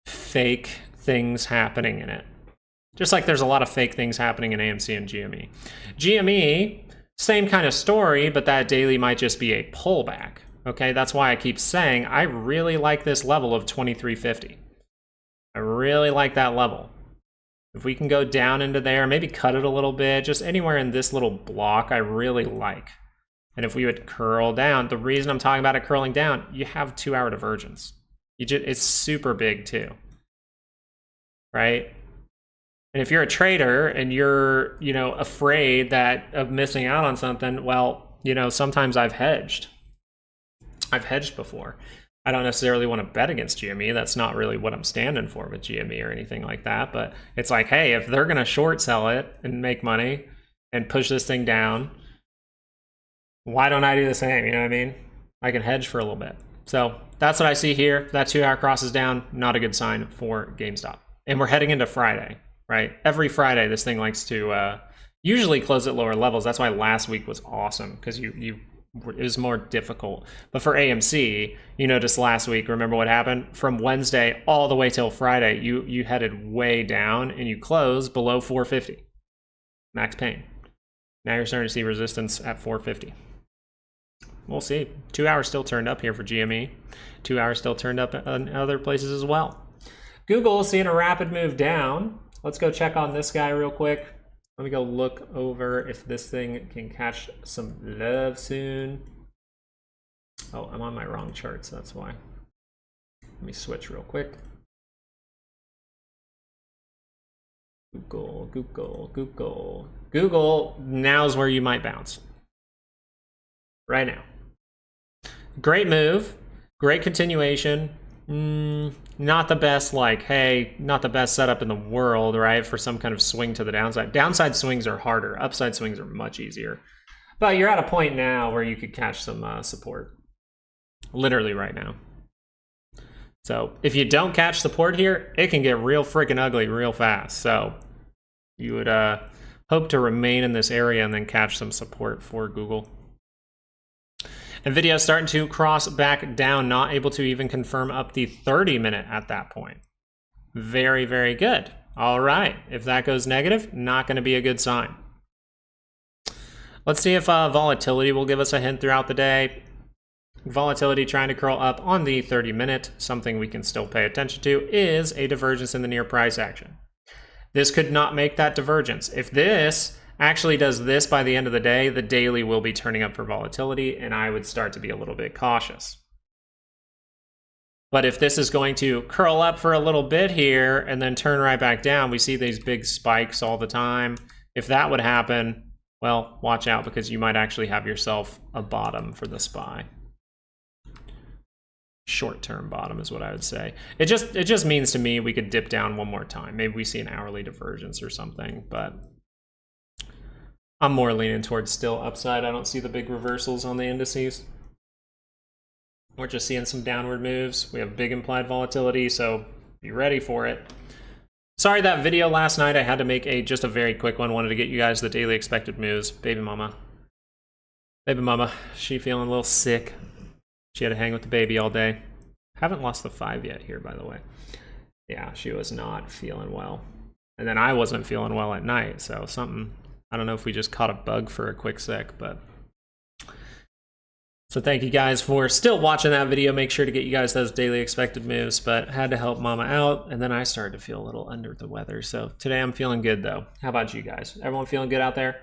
fake things happening in it. Just like there's a lot of fake things happening in AMC and GME. GME, same kind of story, but that daily might just be a pullback. Okay, that's why I keep saying I really like this level of 2350. I really like that level. If we can go down into there, maybe cut it a little bit, just anywhere in this little block, I really like. And if we would curl down, the reason I'm talking about it curling down, you have 2-hour divergence. It's super big too, right? And if you're a trader and you're, afraid of missing out on something, well, sometimes I've hedged. I've hedged before. I don't necessarily want to bet against GME. That's not really what I'm standing for with GME or anything like that. But it's like, hey, if they're going to short sell it and make money and push this thing down, why don't I do the same? You know what I mean? I can hedge for a little bit. So that's what I see here. That 2-hour crosses down, not a good sign for GameStop. And we're heading into Friday, right? Every Friday, this thing likes to usually close at lower levels. That's why last week was awesome, because it was more difficult. But for AMC, you noticed last week, remember what happened? From Wednesday all the way till Friday, you headed way down and you closed below 450. Max pain. Now you're starting to see resistance at 450. We'll see. 2 hours still turned up here for GME. 2 hours still turned up in other places as well. Google is seeing a rapid move down. Let's go check on this guy real quick. Let me go look over if this thing can catch some love soon. Oh, I'm on my wrong charts, that's why. Let me switch real quick. Google. Google, now's where you might bounce. Right now. Great move, great continuation. Not the best, not the best setup in the world, right? For some kind of swing to the downside. Downside swings are harder. Upside swings are much easier. But you're at a point now where you could catch some support. Literally right now. So if you don't catch support here, it can get real freaking ugly real fast. So you would hope to remain in this area and then catch some support for Google. NVIDIA is starting to cross back down, not able to even confirm up the 30-minute at that point. Very, very good. All right. If that goes negative, not going to be a good sign. Let's see if volatility will give us a hint throughout the day. Volatility trying to curl up on the 30-minute. Something we can still pay attention to is a divergence in the near price action. This could not make that divergence. If this actually does this by the end of the day, the daily will be turning up for volatility, and I would start to be a little bit cautious. But if this is going to curl up for a little bit here and then turn right back down, we see these big spikes all the time. If that would happen, well, watch out, because you might actually have yourself a bottom for the SPY. Short-term bottom is what I would say. It just means to me we could dip down one more time. Maybe we see an hourly divergence or something, but I'm more leaning towards still upside. I don't see the big reversals on the indices. We're just seeing some downward moves. We have big implied volatility, so be ready for it. Sorry that video last night. I had to make just a very quick one. Wanted to get you guys the daily expected moves. Baby mama, she feeling a little sick. She had to hang with the baby all day. Haven't lost the 5 yet here, by the way. Yeah, she was not feeling well. And then I wasn't feeling well at night, so something, I don't know if we just caught a bug for a quick sec, but So thank you guys for still watching that video. Make sure to get you guys those daily expected moves, but had to help mama out. And then I started to feel a little under the weather. So today I'm feeling good though. How about you guys? Everyone feeling good out there?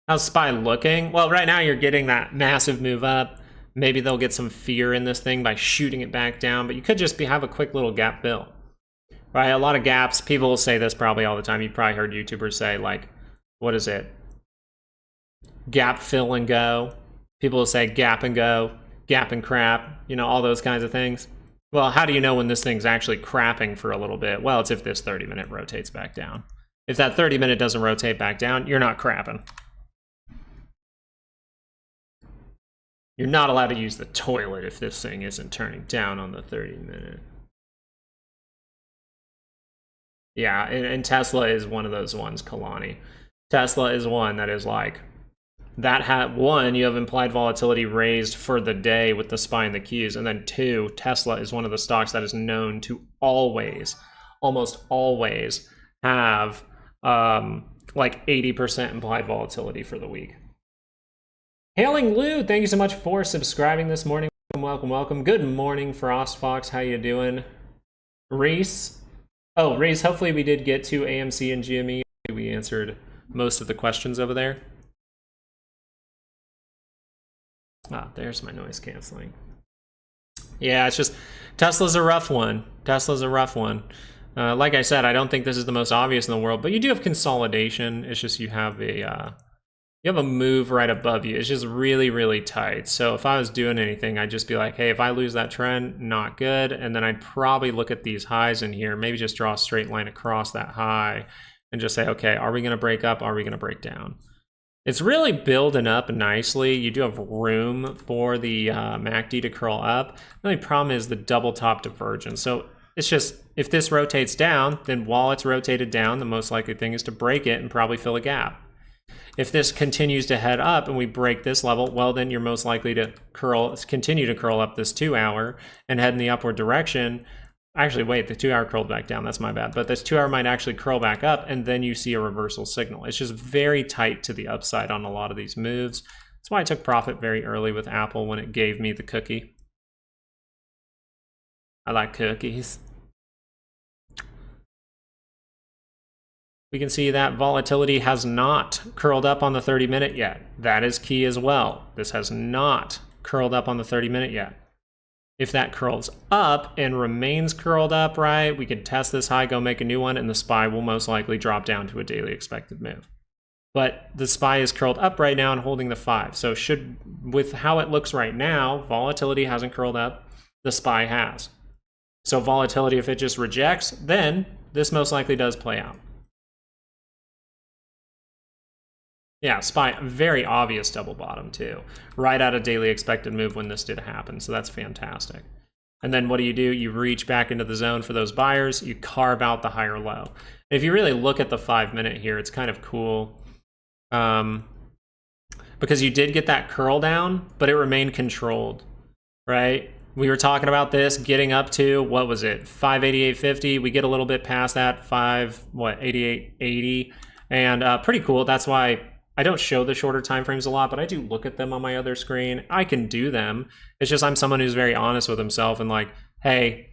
How's SPY looking? Well, right now you're getting that massive move up. Maybe they'll get some fear in this thing by shooting it back down, but you could just have a quick little gap fill. Right, a lot of gaps. People will say this probably all the time. You've probably heard YouTubers say, like, what is it? Gap fill and go. People will say gap and go, gap and crap, you know, all those kinds of things. Well, how do you know when this thing's actually crapping for a little bit? Well, it's if this 30-minute rotates back down. If that 30-minute doesn't rotate back down, you're not crapping. You're not allowed to use the toilet if this thing isn't turning down on the 30-minute. Yeah, and Tesla is one of those ones, Kalani. Tesla is one that is like, one, you have implied volatility raised for the day with the SPY and the Qs, and then two, Tesla is one of the stocks that is known to always, almost always, have like 80% implied volatility for the week. Hailing Lou, thank you so much for subscribing this morning. Welcome, welcome. Good morning, Frost Fox. How you doing? Reese. Oh, Reese, hopefully we did get to AMC and GME. We answered most of the questions over there. Ah, there's my noise canceling. Yeah, it's just, Tesla's a rough one. Tesla's a rough one. Like I said, I don't think this is the most obvious in the world, but you do have consolidation. It's just you have a move right above you. It's just really, really tight. So if I was doing anything, I'd just be like, hey, if I lose that trend, not good. And then I'd probably look at these highs in here, maybe just draw a straight line across that high and just say, okay, are we gonna break up? Are we gonna break down? It's really building up nicely. You do have room for the MACD to curl up. The only problem is the double top divergence. So it's just, if this rotates down, then while it's rotated down, the most likely thing is to break it and probably fill a gap. If this continues to head up and we break this level, well, then you're most likely to continue to curl up this 2 hour and head in the upward direction. Actually, wait, the 2 hour curled back down. That's my bad. But this 2 hour might actually curl back up, and then you see a reversal signal. It's just very tight to the upside on a lot of these moves. That's why I took profit very early with Apple when it gave me the cookie. I like cookies. We can see that volatility has not curled up on the 30-minute yet. That is key as well. This has not curled up on the 30-minute yet. If that curls up and remains curled up, right, we could test this high, go make a new one, and the SPY will most likely drop down to a daily expected move. But the SPY is curled up right now and holding the 5. So with how it looks right now, volatility hasn't curled up, the SPY has. So volatility, if it just rejects, then this most likely does play out. Yeah, SPY, very obvious double bottom too. Right out of daily expected move when this did happen, so that's fantastic. And then what do? You reach back into the zone for those buyers, you carve out the higher low. And if you really look at the 5-minute here, it's kind of cool. Because you did get that curl down, but it remained controlled, right? We were talking about this getting up to, what was it, 588.50. We get a little bit past that, 88.80. And pretty cool. That's why I don't show the shorter time frames a lot, but I do look at them on my other screen. I can do them. It's just I'm someone who's very honest with himself and like, hey,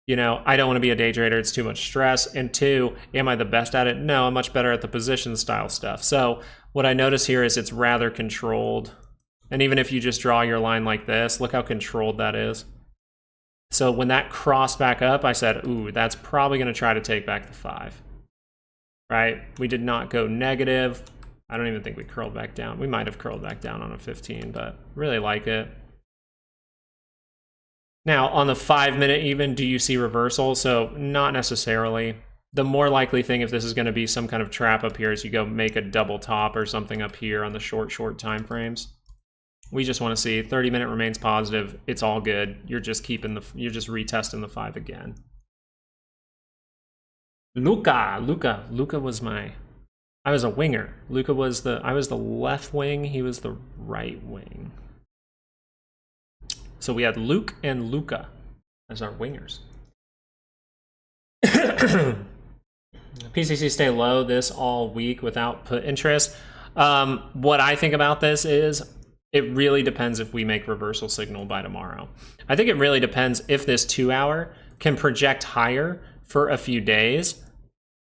you know, I don't want to be a day trader. It's too much stress. And two, am I the best at it? No, I'm much better at the position style stuff. So what I notice here is it's rather controlled. And even if you just draw your line like this, look how controlled that is. So when that crossed back up, I said, ooh, that's probably going to try to take back the 5. Right? We did not go negative. I don't even think we curled back down. We might have curled back down on a 15, but really like it. Now, on the 5-minute even, do you see reversal? So not necessarily. The more likely thing if this is going to be some kind of trap up here is you go make a double top or something up here on the short time frames. We just want to see 30-minute remains positive. It's all good. You're just retesting the 5 again. Luca was I was a winger. I was the left wing, he was the right wing. So we had Luke and Luca as our wingers. PCC stay low this all week without put interest. What I think about this is it really depends if we make reversal signal by tomorrow. I think it really depends if this 2 hour can project higher for a few days.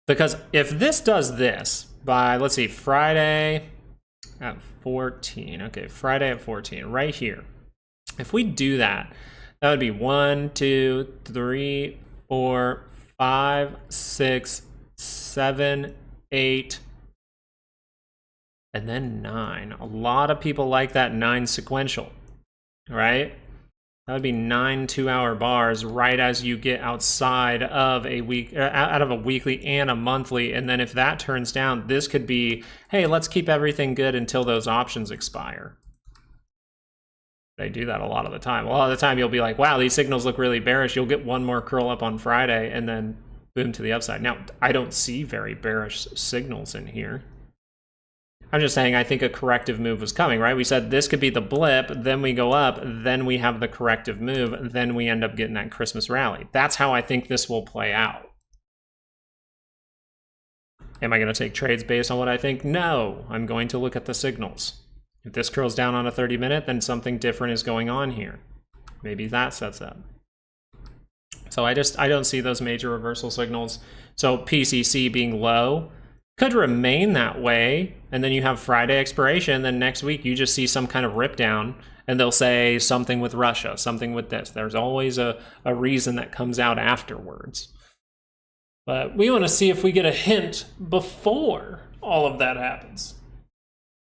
Because if this does this by, let's see, Friday at 14. Okay, Friday at 14, right here. If we do that, that would be 1, 2, 3, 4, 5, 6, 7, 8, and then 9. A lot of people like that 9 sequential, right? That would be 9 2-hour bars right as you get outside of a week, out of a weekly and a monthly. And then if that turns down, this could be, hey, let's keep everything good until those options expire. They do that a lot of the time. A lot of the time you'll be like, wow, these signals look really bearish. You'll get one more curl up on Friday and then boom to the upside. Now, I don't see very bearish signals in here. I'm just saying I think a corrective move was coming, right? We said this could be the blip, then we go up, then we have the corrective move, then we end up getting that Christmas rally. That's how I think this will play out. Am I going to take trades based on what I think? No, I'm going to look at the signals. If this curls down on a 30-minute, then something different is going on here. Maybe that sets up. So I don't see those major reversal signals. So PCC being low could remain that way, and then you have Friday expiration, then next week you just see some kind of rip down, and they'll say something with Russia, something with this. There's always a reason that comes out afterwards. But we want to see if we get a hint before all of that happens.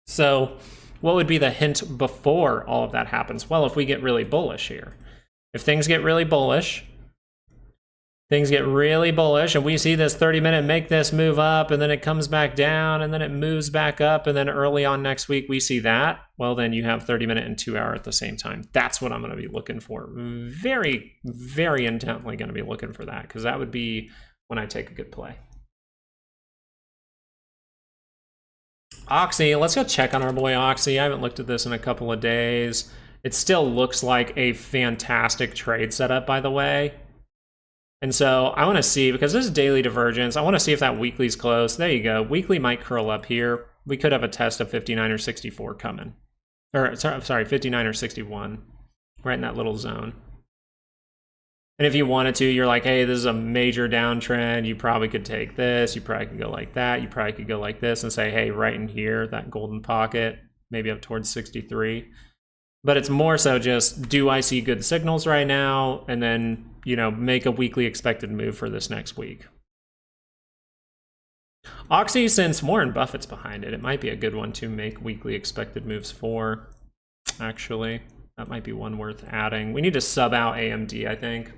So what would be the hint before all of that happens? Well, if we get really bullish here. If things get really bullish, and we see this 30-minute make this move up, and then it comes back down, and then it moves back up, and then early on next week we see that, well, then you have 30-minute and 2 hour at the same time. That's what I'm going to be looking for. Very, very intently going to be looking for that, because that would be when I take a good play. Oxy, let's go check on our boy Oxy. I haven't looked at this in a couple of days. It still looks like a fantastic trade setup, by the way. And so I want to see, because this is daily divergence, I want to see if that weekly's close. There you go. Weekly might curl up here. We could have a test of 59 or 64 coming. Or, sorry, 59 or 61. Right in that little zone. And if you wanted to, you're like, hey, this is a major downtrend. You probably could take this. You probably could go like that. You probably could go like this and say, hey, right in here, that golden pocket, maybe up towards 63. But it's more so just, do I see good signals right now? And then, you know, make a weekly expected move for this next week. Oxy, since Warren Buffett's behind it, it might be a good one to make weekly expected moves for, actually. That might be one worth adding. We need to sub out AMD, I think.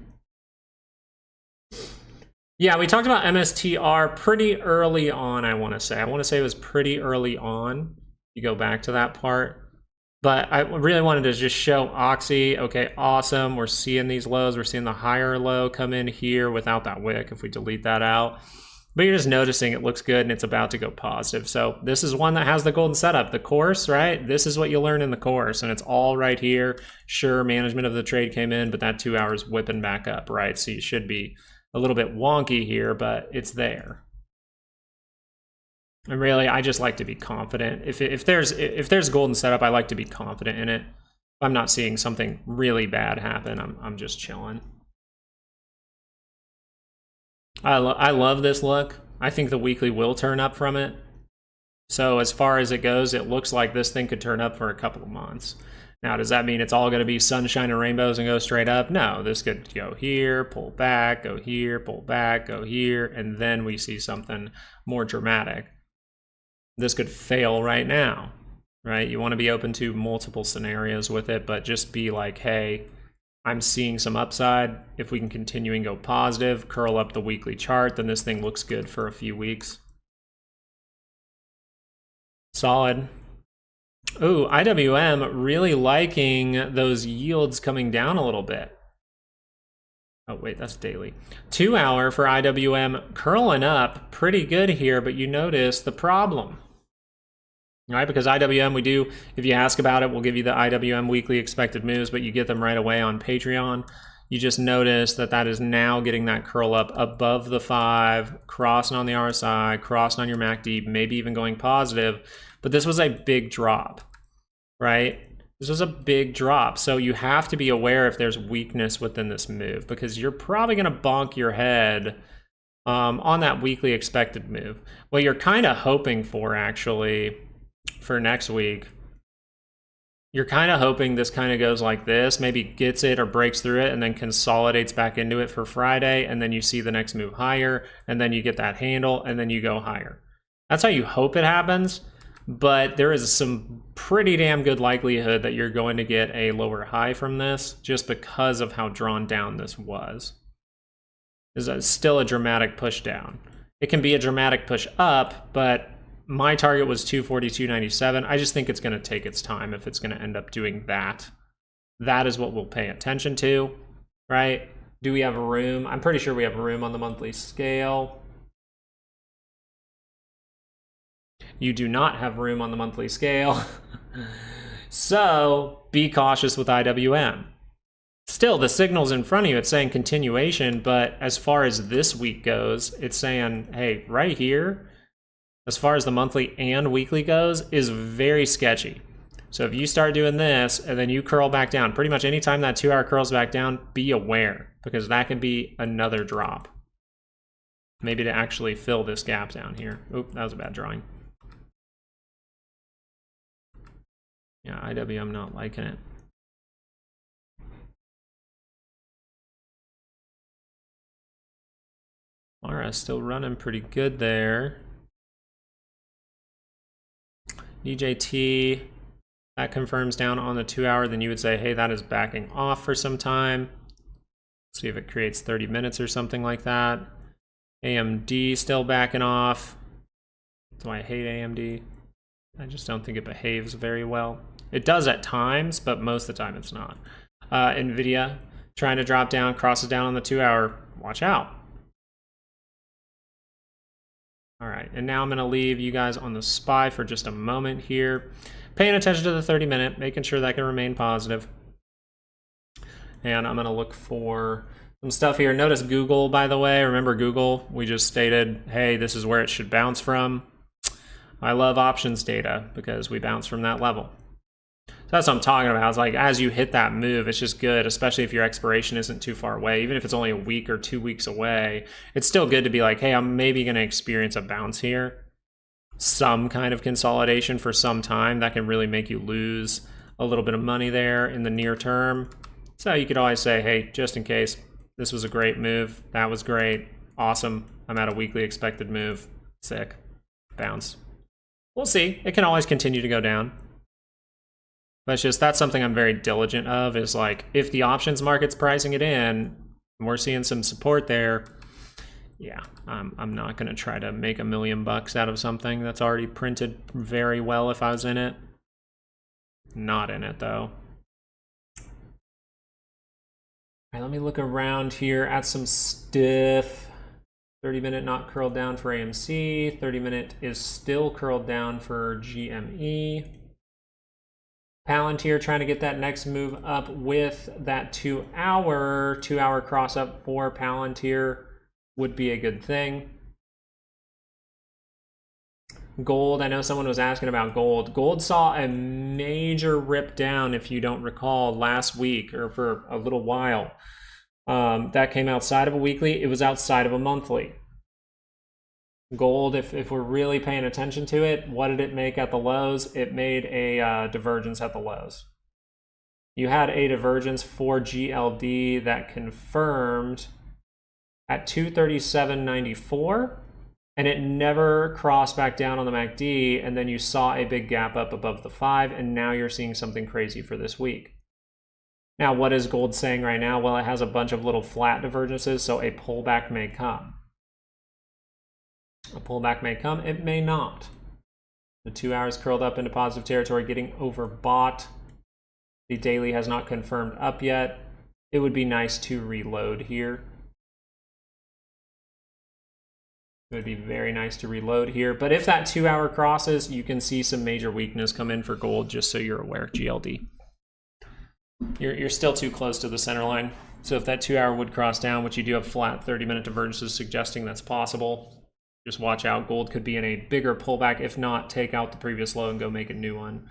Yeah, we talked about MSTR pretty early on, I want to say. I want to say it was pretty early on. You go back to that part. But I really wanted to just show Oxy. Okay, awesome. We're seeing these lows. We're seeing the higher low come in here without that wick if we delete that out. But you're just noticing it looks good and it's about to go positive. So this is one that has the golden setup. The course, right? This is what you learn in the course, and it's all right here. Sure, management of the trade came in, but that 2 hours whipping back up, right? So you should be a little bit wonky here, but it's there. And really, I just like to be confident. If there's golden setup, I like to be confident in it. If I'm not seeing something really bad happen, I'm just chilling. I love this look. I think the weekly will turn up from it. So as far as it goes, it looks like this thing could turn up for a couple of months. Now, does that mean it's all going to be sunshine and rainbows and go straight up? No, this could go here, pull back, go here, pull back, go here, and then we see something more dramatic. This could fail right now, right? You want to be open to multiple scenarios with it, but just be like, hey, I'm seeing some upside. If we can continue and go positive, curl up the weekly chart, then this thing looks good for a few weeks. Solid. Ooh, IWM really liking those yields coming down a little bit. Oh, wait, that's daily. 2 hour for IWM curling up pretty good here, but you notice the problem. All right, because IWM, we do, if you ask about it, we'll give you the IWM weekly expected moves, but you get them right away on Patreon. You just notice that that is now getting that curl up above the 5, crossing on the RSI, crossing on your MACD, maybe even going positive. But this was a big drop, right? This was a big drop. So you have to be aware if there's weakness within this move, because you're probably going to bonk your head on that weekly expected move. What you're kind of hoping for, actually, for next week, you're kind of hoping this kind of goes like this, maybe gets it or breaks through it and then consolidates back into it for Friday, and then you see the next move higher, and then you get that handle, and then you go higher. That's how you hope it happens, but there is some pretty damn good likelihood that you're going to get a lower high from this just because of how drawn down this was. It's still a dramatic push down. It can be a dramatic push up, but my target was 242.97. I just think it's going to take its time if it's going to end up doing that. That is what we'll pay attention to, right? Do we have room? I'm pretty sure we have room on the monthly scale. You do not have room on the monthly scale. So be cautious with IWM. Still, the signal's in front of you. It's saying continuation, but as far as this week goes, it's saying, hey, right here, as far as the monthly and weekly goes, is very sketchy. So if you start doing this and then you curl back down, pretty much anytime that 2 hour curls back down, be aware, because that can be another drop. Maybe to actually fill this gap down here. Oop, that was a bad drawing. Yeah, IWM not liking it. RS still running pretty good there. DJT, that confirms down on the 2 hour, then you would say, hey, that is backing off for some time. See if it creates 30 minutes or something like that. AMD still backing off. That's why I hate AMD. I just don't think it behaves very well. It does at times, but most of the time it's not. NVIDIA trying to drop down, crosses down on the 2 hour. Watch out. All right, and now I'm going to leave you guys on the SPY for just a moment here. Paying attention to the 30-minute, making sure that can remain positive. And I'm going to look for some stuff here. Notice Google, by the way. Remember Google? We just stated, hey, this is where it should bounce from. I love options data because we bounce from that level. So that's what I'm talking about. It's like as you hit that move, it's just good, especially if your expiration isn't too far away. Even if it's only a week or 2 weeks away, it's still good to be like, hey, I'm maybe going to experience a bounce here. Some kind of consolidation for some time that can really make you lose a little bit of money there in the near term. So you could always say, hey, just in case, this was a great move. That was great. Awesome. I'm at a weekly expected move. Sick. Bounce. We'll see. It can always continue to go down. But it's just, that's something I'm very diligent of, is like, if the options market's pricing it in, and we're seeing some support there, yeah, I'm not going to try to make $1 million out of something that's already printed very well if I was in it. Not in it, though. All right, let me look around here at some stiff. 30-minute not curled down for AMC. 30-minute is still curled down for GME. Palantir trying to get that next move up with that 2 hour cross up for Palantir would be a good thing. Gold, I know someone was asking about gold. Gold saw a major rip down, if you don't recall, last week or for a little while. That came outside of a weekly. It was outside of a monthly. Gold, if we're really paying attention to it, what did it make at the lows? It made a divergence at the lows. You had a divergence for GLD that confirmed at 237.94, and it never crossed back down on the MACD, and then you saw a big gap up above the 5, and now you're seeing something crazy for this week. Now, what is gold saying right now? Well, it has a bunch of little flat divergences, so a pullback may come. A pullback may come, it may not. The 2 hours curled up into positive territory, getting overbought. The daily has not confirmed up yet. It would be nice to reload here. It would be very nice to reload here. But if that 2 hour crosses, you can see some major weakness come in for gold, just so you're aware, GLD. You're still too close to the center line. So if that 2 hour would cross down, which you do have flat 30-minute divergences suggesting that's possible, just watch out. Gold could be in a bigger pullback. If not, take out the previous low and go make a new one,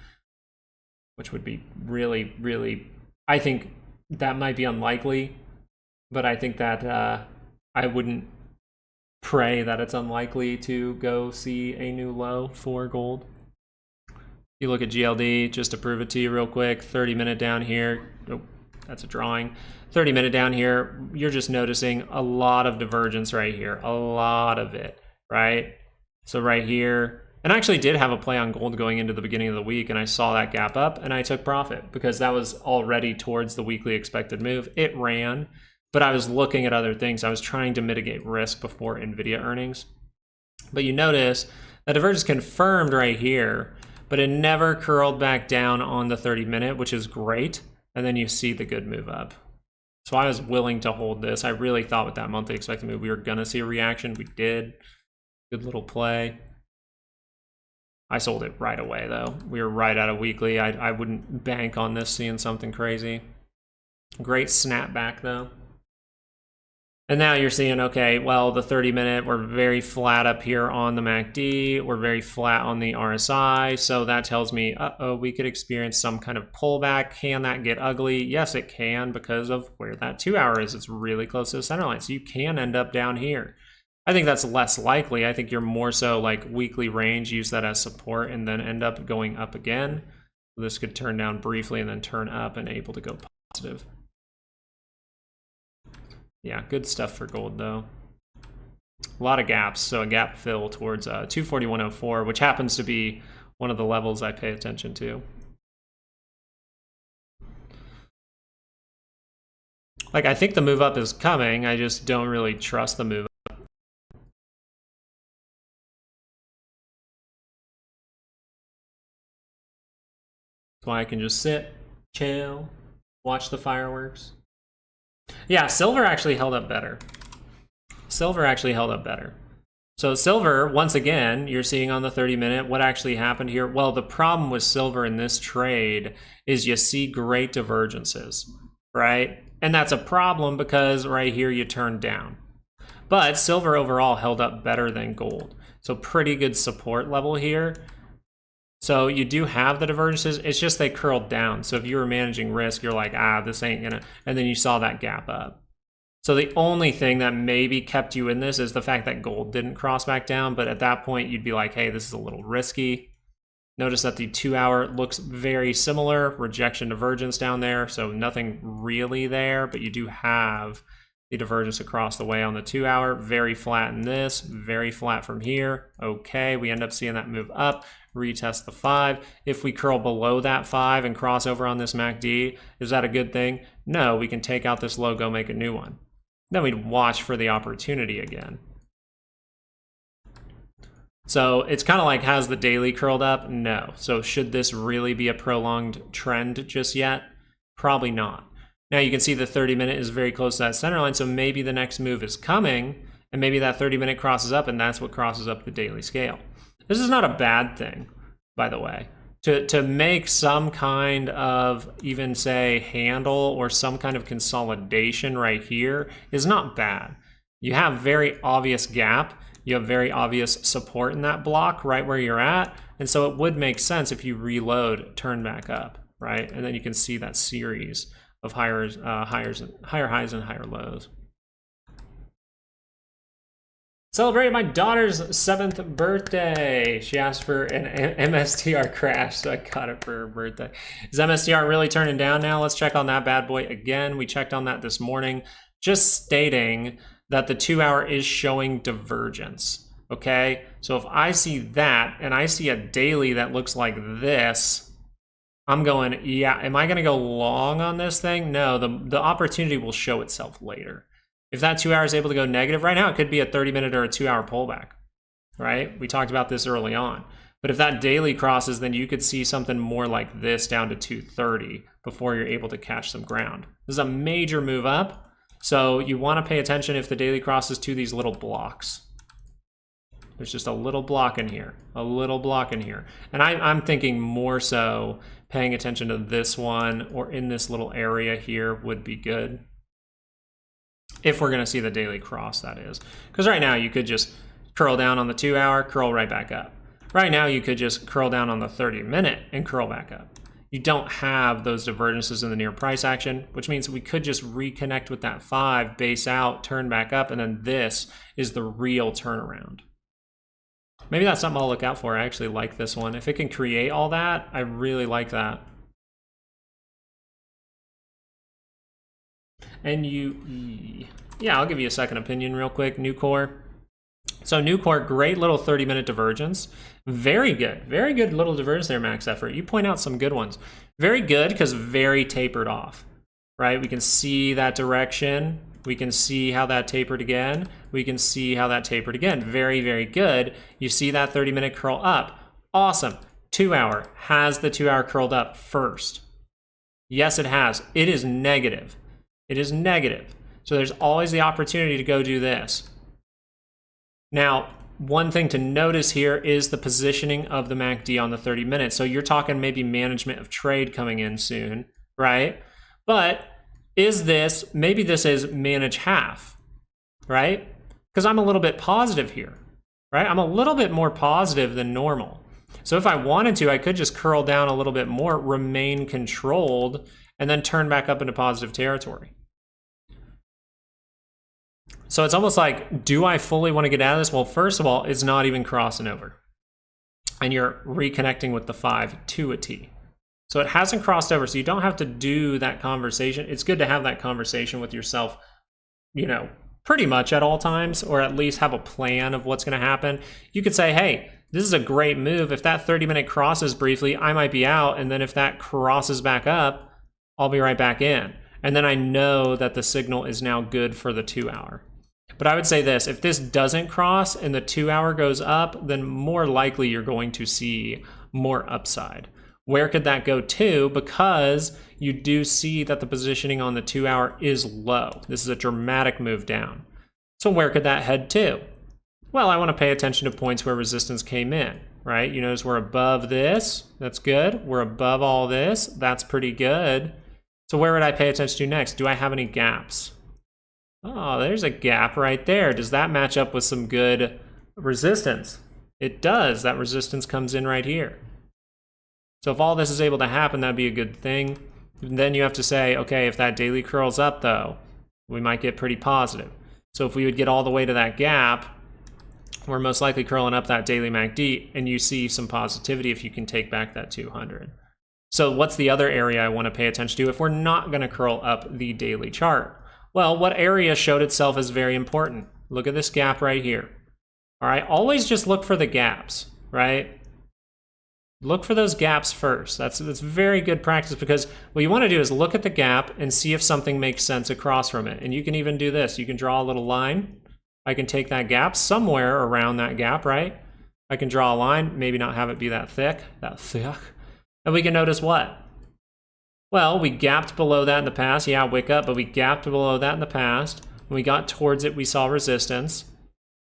which would be really, really, I think that might be unlikely, but I think that I wouldn't pray that it's unlikely to go see a new low for gold. You look at GLD, just to prove it to you real quick, 30-minute down here. Oh, that's a drawing. 30-minute down here, you're just noticing a lot of divergence right here, a lot of it, right? So right here, and I actually did have a play on gold going into the beginning of the week, and I saw that gap up, and I took profit because that was already towards the weekly expected move. It ran, but I was looking at other things. I was trying to mitigate risk before NVIDIA earnings. But you notice that divergence confirmed right here, but it never curled back down on the 30-minute, which is great. And then you see the good move up. So I was willing to hold this. I really thought with that monthly expected move, we were gonna see a reaction. We did. Good little play. I sold it right away though. We were right out of weekly. I wouldn't bank on this seeing something crazy. Great snapback though. And now you're seeing, okay, well, the 30-minute, we're very flat up here on the MACD. We're very flat on the RSI. So that tells me, uh-oh, we could experience some kind of pullback. Can that get ugly? Yes, it can because of where that 2 hour is. It's really close to the center line. So you can end up down here. I think that's less likely. I think you're more so like weekly range, use that as support, and then end up going up again. This could turn down briefly and then turn up and able to go positive. Yeah, good stuff for gold though. A lot of gaps, so a gap fill towards 241.04, which happens to be one of the levels I pay attention to. Like, I think the move up is coming, I just don't really trust the move up. That's why I can just sit, chill, watch the fireworks. Yeah, silver actually held up better. Silver actually held up better. So silver, once again, you're seeing on the 30-minute, what actually happened here? Well, the problem with silver in this trade is you see great divergences, right? And that's a problem because right here you turned down. But silver overall held up better than gold. So pretty good support level here. So you do have the divergences, it's just they curled down. So if you were managing risk, you're like, this ain't gonna, and then you saw that gap up. So the only thing that maybe kept you in this is the fact that gold didn't cross back down, but at that point you'd be like, hey, this is a little risky. Notice that the 2 hour looks very similar, rejection divergence down there, so nothing really there, but you do have the divergence across the way on the 2 hour, very flat in this, very flat from here. Okay, we end up seeing that move up, retest the 5. If we curl below that 5 and cross over on this MACD, is that a good thing? No, we can take out this logo, make a new one. Then we'd watch for the opportunity again. So it's kind of like, has the daily curled up? No. So should this really be a prolonged trend just yet? Probably not. Now you can see the 30-minute is very close to that center line, so maybe the next move is coming, and maybe that 30-minute crosses up, and that's what crosses up the daily scale. This is not a bad thing, by the way. To make some kind of, even say, handle or some kind of consolidation right here is not bad. You have very obvious gap. You have very obvious support in that block right where you're at. And so it would make sense if you reload, turn back up, right? And then you can see that series of higher highs and higher lows. Celebrate my daughter's 7th birthday. She asked for an MSTR crash, so I got it for her birthday. Is MSTR really turning down now? Let's check on that bad boy again. We checked on that this morning, just stating that the 2 hour is showing divergence, okay? So if I see that and I see a daily that looks like this, I'm going, yeah, am I gonna go long on this thing? No, the opportunity will show itself later. If that 2 hour is able to go negative, right now it could be a 30-minute or a 2 hour pullback, right? We talked about this early on. But if that daily crosses, then you could see something more like this down to 230 before you're able to catch some ground. This is a major move up, so you want to pay attention if the daily crosses to these little blocks. There's just a little block in here, a little block in here. And I'm thinking more so paying attention to this one or in this little area here would be good. If we're going to see the daily cross, that is. Because right now you could just curl down on the 2 hour, curl right back up. Right now you could just curl down on the 30-minute and curl back up. You don't have those divergences in the near price action, which means we could just reconnect with that 5, base out, turn back up, and then this is the real turnaround. Maybe that's something I'll look out for. I actually like this one. If it can create all that, I really like that. And yeah, I'll give you a second opinion real quick. Nucor. So Nucor, great little 30-minute divergence. Very good little divergence there, Max Effort. You point out some good ones. Very good because very tapered off, right? We can see that direction. We can see how that tapered again. We can see how that tapered again. Very, very good. You see that 30-minute curl up. Awesome. 2 hour. Has the 2 hour curled up first? Yes, it has. It is negative. It is negative. So there's always the opportunity to go do this. Now, one thing to notice here is the positioning of the MACD on the 30 minutes. So you're talking maybe management of trade coming in soon, right? But is this, maybe this is manage half, right? Because I'm a little bit positive here, right? I'm a little bit more positive than normal. So if I wanted to, I could just curl down a little bit more, remain controlled, and then turn back up into positive territory. So it's almost like, do I fully want to get out of this? Well, first of all, it's not even crossing over. And you're reconnecting with the 5 to a T. So it hasn't crossed over, so you don't have to do that conversation. It's good to have that conversation with yourself, you know, pretty much at all times, or at least have a plan of what's going to happen. You could say, hey, this is a great move. If that 30-minute crosses briefly, I might be out. And then if that crosses back up, I'll be right back in. And then I know that the signal is now good for the 2 hour. But I would say this, if this doesn't cross and the 2 hour goes up, then more likely you're going to see more upside. Where could that go to? Because you do see that the positioning on the 2 hour is low. This is a dramatic move down. So where could that head to? Well, I want to pay attention to points where resistance came in, right? You notice we're above this. That's good. We're above all this. That's pretty good. So where would I pay attention to next? Do I have any gaps? Oh, there's a gap right there. Does that match up with some good resistance? It does. That resistance comes in right here. So if all this is able to happen, that'd be a good thing. And then you have to say, okay, if that daily curls up though, we might get pretty positive. So if we would get all the way to that gap, we're most likely curling up that daily MACD, and you see some positivity if you can take back that 200. So what's the other area I want to pay attention to if we're not going to curl up the daily chart? Well, what area showed itself as very important? Look at this gap right here. All right, always just look for the gaps, right? Look for those gaps first. That's very good practice, because what you want to do is look at the gap and see if something makes sense across from it. And you can even do this. You can draw a little line. I can take that gap somewhere around that gap, right? I can draw a line, maybe not have it be that thick. And we can notice what? Well, we gapped below that in the past. Yeah, wick up, but we gapped below that in the past. When we got towards it, we saw resistance,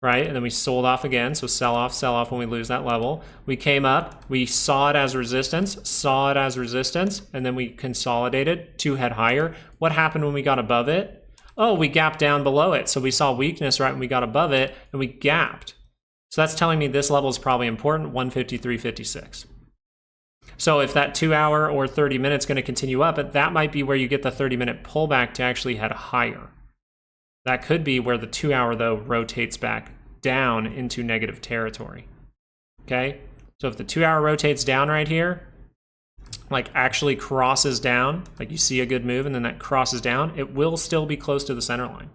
right? And then we sold off again, so sell off when we lose that level. We came up, we saw it as resistance, and then we consolidated to head higher. What happened when we got above it? Oh, we gapped down below it. So we saw weakness right when we got above it, and we gapped. So that's telling me this level is probably important, 153.56. So if that 2 hour or 30 minutes going to continue up, that might be where you get the 30-minute pullback to actually head higher. That could be where the 2 hour, though, rotates back down into negative territory. Okay? So if the 2 hour rotates down right here, like actually crosses down, like you see a good move and then that crosses down, it will still be close to the center line.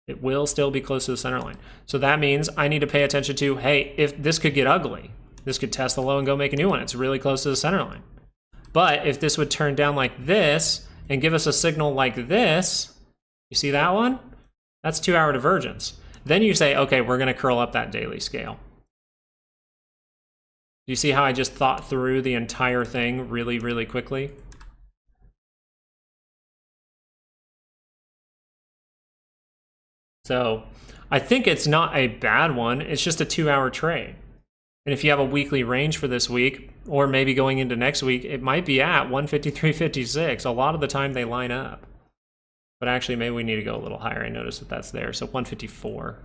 It will still be close to the center line. So that means I need to pay attention to, hey, if this could get ugly, this could test the low and go make a new one. It's really close to the center line. But if this would turn down like this and give us a signal like this, you see that one? That's 2 hour divergence. Then you say, okay, we're going to curl up that daily scale. Do you see how I just thought through the entire thing really, really quickly? So I think it's not a bad one. It's just a 2 hour trade. And if you have a weekly range for this week, or maybe going into next week, it might be at 153.56. A lot of the time they line up. But actually, maybe we need to go a little higher. I noticed that that's there. So 154.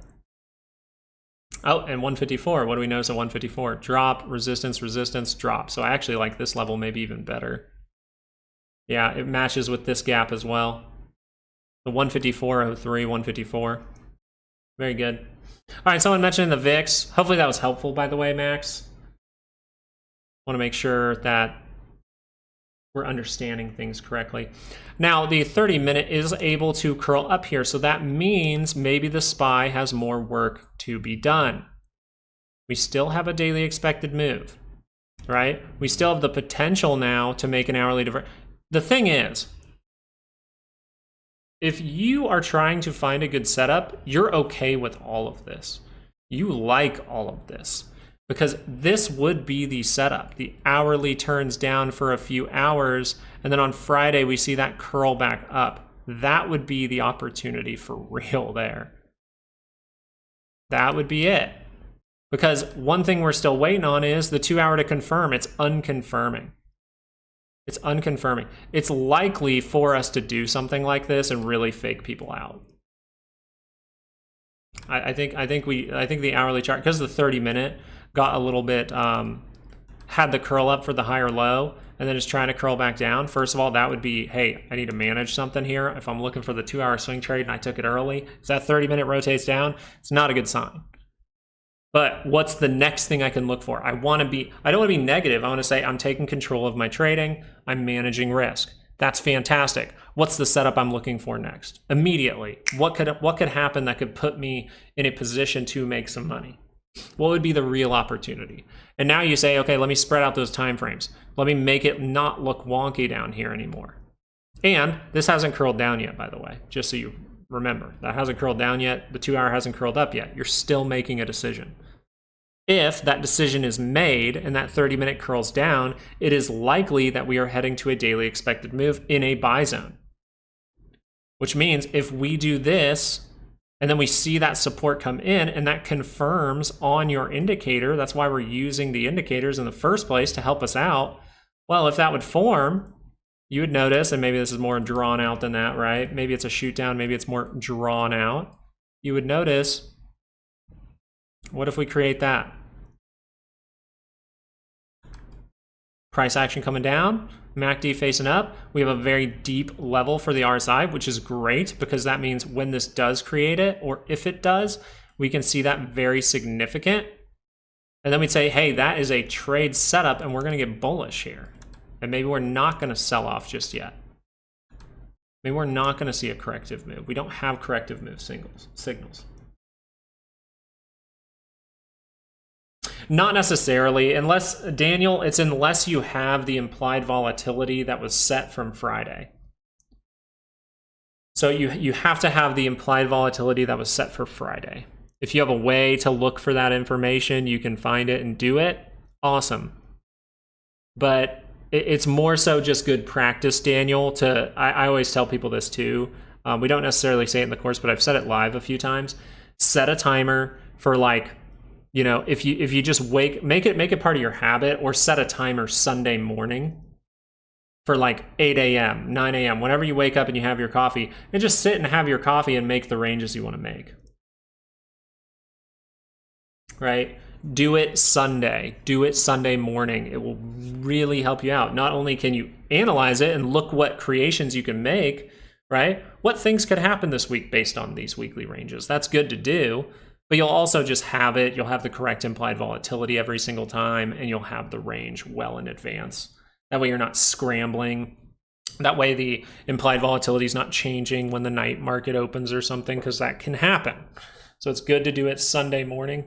Oh, and 154. What do we notice at 154? Drop, resistance, resistance, drop. So I actually like this level maybe even better. Yeah, it matches with this gap as well. The 154.03, 154. Very good. All right, someone mentioned the VIX. Hopefully that was helpful, by the way, Max. Want to make sure that we're understanding things correctly. Now, the 30-minute is able to curl up here, so that means maybe the SPY has more work to be done. We still have a daily expected move, right? We still have the potential now to make an hourly divergence. The thing is, if you are trying to find a good setup, you're okay with all of this. You like all of this. Because this would be the setup. The hourly turns down for a few hours, and then on Friday we see that curl back up. That would be the opportunity for real there. That would be it. Because one thing we're still waiting on is the 2 hour to confirm. It's unconfirming. It's unconfirming. It's likely for us to do something like this and really fake people out. I think the hourly chart, because the 30-minute got a little bit, had the curl up for the higher low, and then is trying to curl back down. First of all, that would be, hey, I need to manage something here. If I'm looking for the 2 hour swing trade and I took it early, if that 30-minute rotates down, it's not a good sign. But what's the next thing I can look for? I don't want to be negative. I want to say I'm taking control of my trading. I'm managing risk. That's fantastic. What's the setup I'm looking for next? Immediately, what could happen that could put me in a position to make some money? What would be the real opportunity? And now you say, okay, let me spread out those time frames. Let me make it not look wonky down here anymore. And this hasn't curled down yet, by the way, just so you remember. That hasn't curled down yet. The 2 hour hasn't curled up yet. You're still making a decision. If that decision is made and that 30-minute curls down, it is likely that we are heading to a daily expected move in a buy zone. Which means if we do this, and then we see that support come in, and that confirms on your indicator, that's why we're using the indicators in the first place to help us out. Well, if that would form, you would notice, and maybe this is more drawn out than that, right? Maybe it's a shoot down, maybe it's more drawn out. You would notice, what if we create that? Price action coming down, MACD facing up. We have a very deep level for the RSI, which is great because that means when this does create it, or if it does, we can see that very significant. And then we'd say, hey, that is a trade setup and we're going to get bullish here. And maybe we're not going to sell off just yet. Maybe we're not going to see a corrective move. We don't have corrective move signals. Not necessarily, unless, Daniel, it's unless you have the implied volatility that was set from Friday. So you have to have the implied volatility that was set for Friday. If you have a way to look for that information, you can find it and do it, awesome. But it's more so just good practice, Daniel, I always tell people this too. We don't necessarily say it in the course, but I've said it live a few times. Set a timer for, like, you know, if you just make it part of your habit, or set a timer Sunday morning for like 8 a.m., 9 a.m., whenever you wake up and you have your coffee, and just sit and have your coffee and make the ranges you want to make. Right? Do it Sunday. Do it Sunday morning. It will really help you out. Not only can you analyze it and look what creations you can make, right? What things could happen this week based on these weekly ranges? That's good to do. But you'll also just have it. You'll have the correct implied volatility every single time, and you'll have the range well in advance. That way you're not scrambling. That way the implied volatility is not changing when the night market opens or something, because that can happen. So it's good to do it Sunday morning.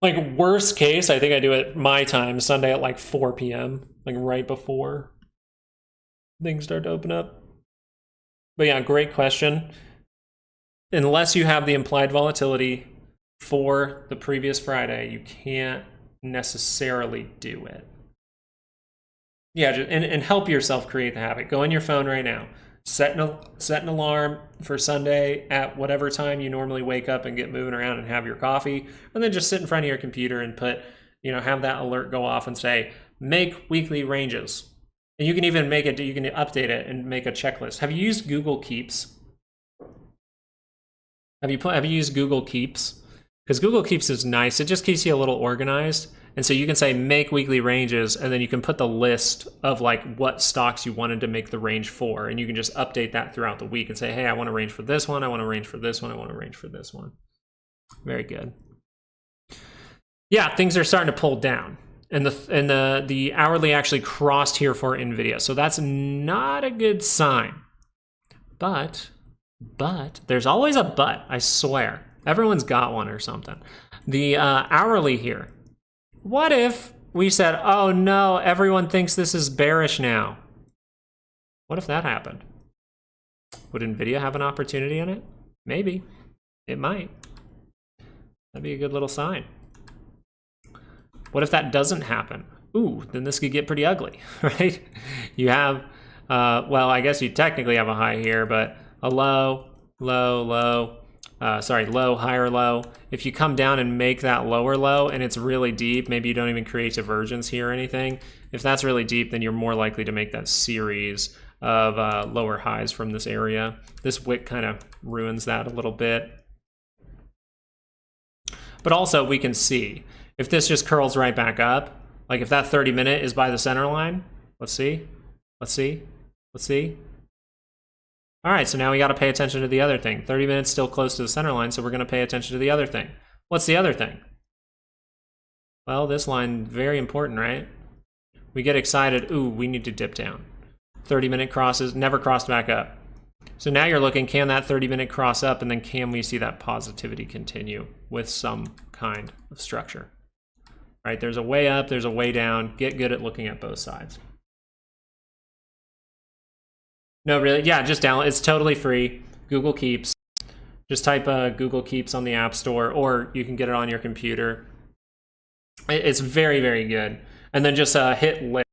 Like, worst case, I think I do it my time, Sunday at like 4 p.m., like right before things start to open up. But yeah, great question. Unless you have the implied volatility for the previous Friday, you can't necessarily do it. Yeah, and help yourself create the habit. Go on your phone right now. Set an alarm for Sunday at whatever time you normally wake up and get moving around and have your coffee. And then just sit in front of your computer and have that alert go off and say, make weekly ranges. And you can even make it, you can update it and make a checklist. Have you used Google Keeps? Have you used Google Keeps? Because Google Keeps is nice. It just keeps you a little organized. And so you can say make weekly ranges, and then you can put the list of like what stocks you wanted to make the range for. And you can just update that throughout the week and say, hey, I want to range for this one. I want to range for this one. I want to range for this one. Very good. Yeah, things are starting to pull down. And the hourly actually crossed here for NVIDIA. So that's not a good sign. But there's always a but, I swear. Everyone's got one or something. The hourly here. What if we said, oh no, everyone thinks this is bearish now? What if that happened? Would NVIDIA have an opportunity in it? Maybe. It might. That'd be a good little sign. What if that doesn't happen? Ooh, then this could get pretty ugly, right? You have, well, I guess you technically have a high here, but a low, low, low, low, higher low. If you come down and make that lower low and it's really deep, maybe you don't even create divergence here or anything. If that's really deep, then you're more likely to make that series of lower highs from this area. This wick kind of ruins that a little bit. But also we can see, if this just curls right back up, like if that 30-minute is by the center line, let's see. All right, so now we got to pay attention to the other thing. 30 minutes still close to the center line, so we're going to pay attention to the other thing. What's the other thing? Well, this line, very important, right? We get excited, ooh, we need to dip down. 30-minute crosses, never crossed back up. So now you're looking, can that 30-minute cross up, and then can we see that positivity continue with some kind of structure? Right, there's a way up, there's a way down. Get good at looking at both sides. No, really, yeah, just download. It's totally free. Google Keeps. Just type Google Keeps on the App Store, or you can get it on your computer. It's very, very good. And then just hit list.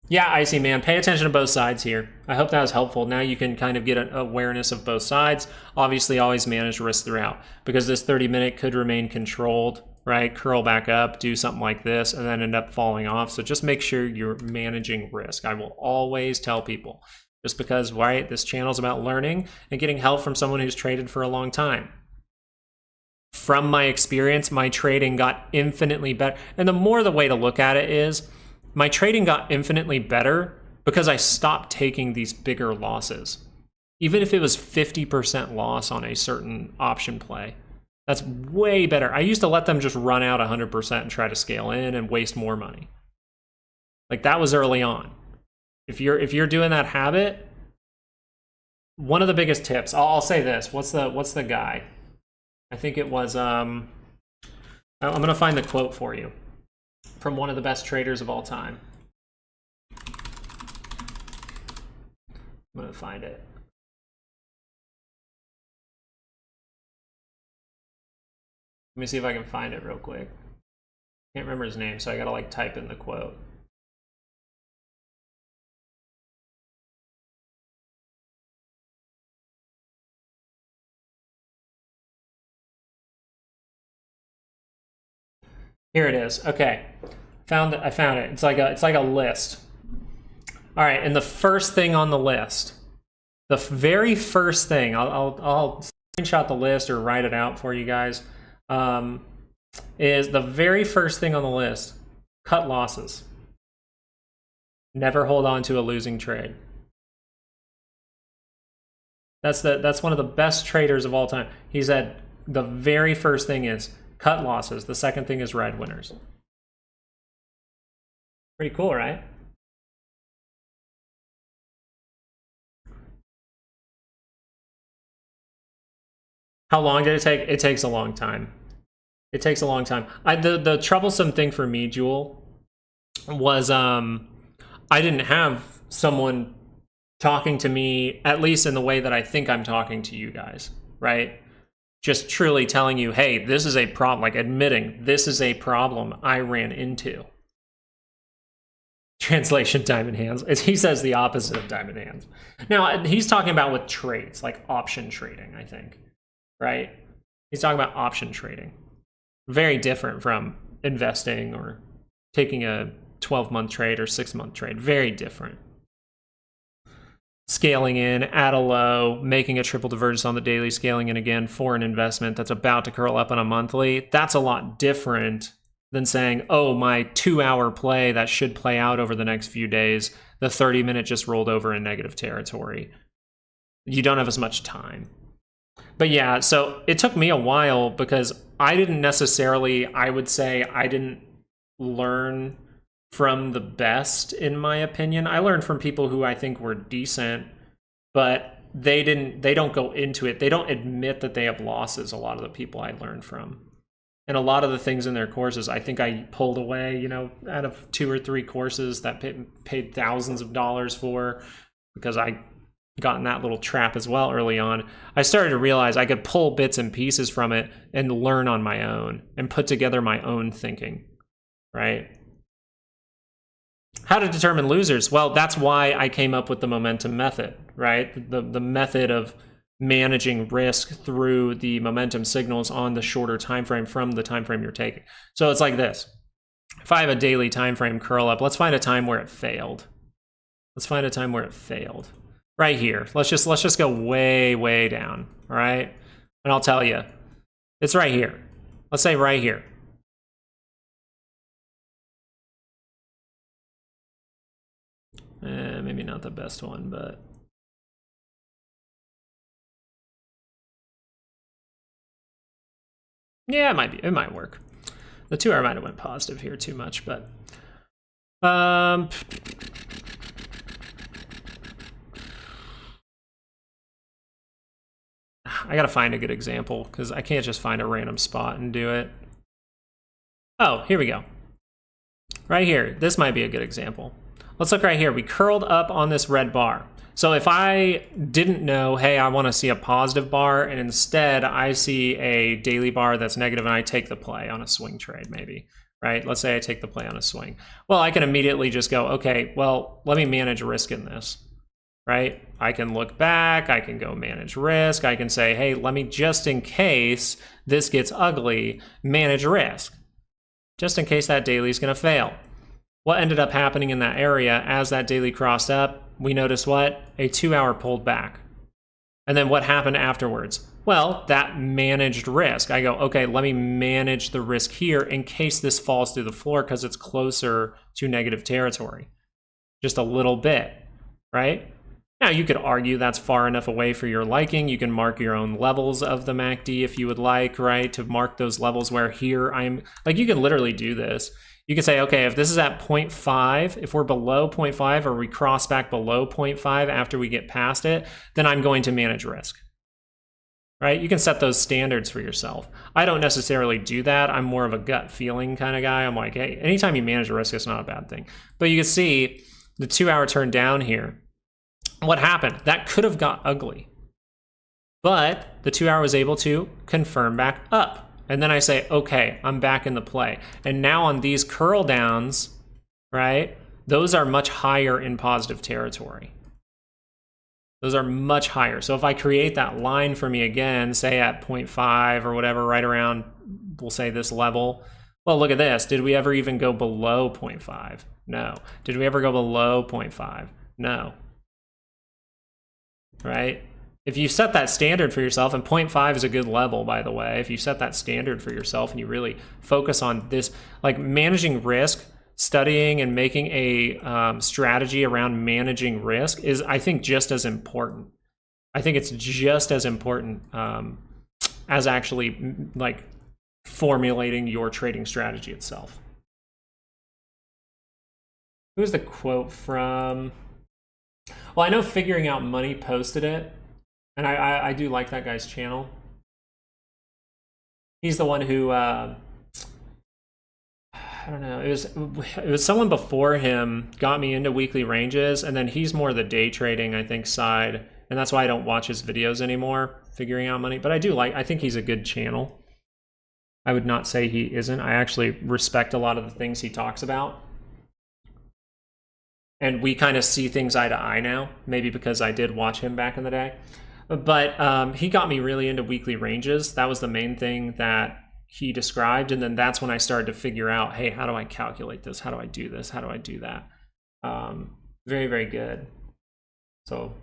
Yeah, Icy Man, pay attention to both sides here. I hope that was helpful. Now you can kind of get an awareness of both sides. Obviously, always manage risk throughout, because this 30-minute could remain controlled, right? Curl back up, do something like this, and then end up falling off. So just make sure you're managing risk. I will always tell people, just because, right, this channel is about learning and getting help from someone who's traded for a long time. From my experience, my trading got infinitely better. And the way to look at it is, my trading got infinitely better because I stopped taking these bigger losses. Even if it was 50% loss on a certain option play, that's way better. I used to let them just run out 100% and try to scale in and waste more money. Like, that was early on. If you're doing that habit, one of the biggest tips, I'll say this. What's the guy? I think it was, I'm gonna find the quote for you from one of the best traders of all time. I'm gonna find it. Let me see if I can find it real quick. Can't remember his name, so I gotta like type in the quote. Here it is. Okay, I found it. It's like a list. All right, and the first thing on the list, the very first thing, I'll screenshot the list or write it out for you guys. Is the very first thing on the list: cut losses. Never hold on to a losing trade. That's one of the best traders of all time. He said the very first thing is cut losses. The second thing is ride winners. Pretty cool, right? How long did it take? It takes a long time. It takes a long time. The troublesome thing for me, Jewel, was I didn't have someone talking to me, at least in the way that I think I'm talking to you guys, right? Just truly telling you, hey, this is a problem, like admitting this is a problem I ran into. Translation, diamond hands. He says the opposite of diamond hands. Now, he's talking about with trades, like option trading, I think, right? He's talking about option trading. Very different from investing or taking a 12-month trade or 6-month trade. Very different. Scaling in at a low, making a triple divergence on the daily, scaling in again for an investment that's about to curl up on a monthly. That's a lot different than saying, oh, my 2-hour play that should play out over the next few days, the 30-minute just rolled over in negative territory. You don't have as much time. But yeah, so it took me a while because I didn't necessarily, I would say I didn't learn from the best, in my opinion. I learned from people who I think were decent, but they don't go into it. They don't admit that they have losses, a lot of the people I learned from. And a lot of the things in their courses, I think I pulled away, you know, out of 2 or 3 courses that paid thousands of dollars for, because I got in that little trap as well early on. I started to realize I could pull bits and pieces from it and learn on my own and put together my own thinking, right? How to determine losers? Well, that's why I came up with the momentum method, right? The method of managing risk through the momentum signals on the shorter time frame from the time frame you're taking. So it's like this. If I have a daily time frame curl up, let's find a time where it failed. Let's find a time where it failed. Right here. Let's just go way down, all right? And I'll tell you, it's right here. Let's say right here. Maybe not the best one, but yeah, it might work. The 2-hour might have went positive here too much, but I gotta find a good example because I can't just find a random spot and do it. Oh, here we go. Right here, this might be a good example. Let's look right here. We curled up on this red bar. So if I didn't know, hey, I want to see a positive bar, and instead I see a daily bar that's negative and I take the play on a swing trade maybe, right? Let's say I take the play on a swing. Well, I can immediately just go, okay, well, let me manage risk in this, right? I can look back, I can go manage risk, I can say, hey, let me, just in case this gets ugly, manage risk. Just in case that daily is going to fail. What ended up happening in that area as that daily crossed up, we noticed what? A 2-hour pulled back. And then what happened afterwards? Well, that managed risk. I go, okay, let me manage the risk here in case this falls through the floor because it's closer to negative territory. Just a little bit, right? Now, you could argue that's far enough away for your liking. You can mark your own levels of the MACD if you would like, right? To mark those levels where here I'm, like, you can literally do this. You can say, okay, if this is at 0.5, if we're below 0.5 or we cross back below 0.5 after we get past it, then I'm going to manage risk, right? You can set those standards for yourself. I don't necessarily do that. I'm more of a gut feeling kind of guy. I'm like, hey, anytime you manage risk, it's not a bad thing. But you can see the 2-hour turn down here. What happened? That could have got ugly. But the 2-hour was able to confirm back up. And then I say, okay, I'm back in the play. And now on these curl downs, right, those are much higher in positive territory. Those are much higher. So if I create that line for me again, say at 0.5 or whatever, right around, we'll say this level. Well, look at this. Did we ever even go below 0.5? No. Did we ever go below 0.5? No. Right? If you set that standard for yourself, and 0.5 is a good level, by the way, if you set that standard for yourself and you really focus on this, like managing risk, studying and making a strategy around managing risk is, I think, just as important. I think it's just as important as actually like formulating your trading strategy itself. Who's the quote from? Well, I know Figuring Out Money posted it. And I do like that guy's channel. He's the one who, I don't know, it was someone before him got me into weekly ranges, and then he's more the day trading, I think, side. And that's why I don't watch his videos anymore, Figuring Out Money. But I think he's a good channel. I would not say he isn't. I actually respect a lot of the things he talks about. And we kind of see things eye to eye now, maybe because I did watch him back in the day. But he got me really into weekly ranges. That was the main thing that he described, and then that's when I started to figure out, hey, how do I calculate this? How do I do this? How do I do that? Very, very good. So,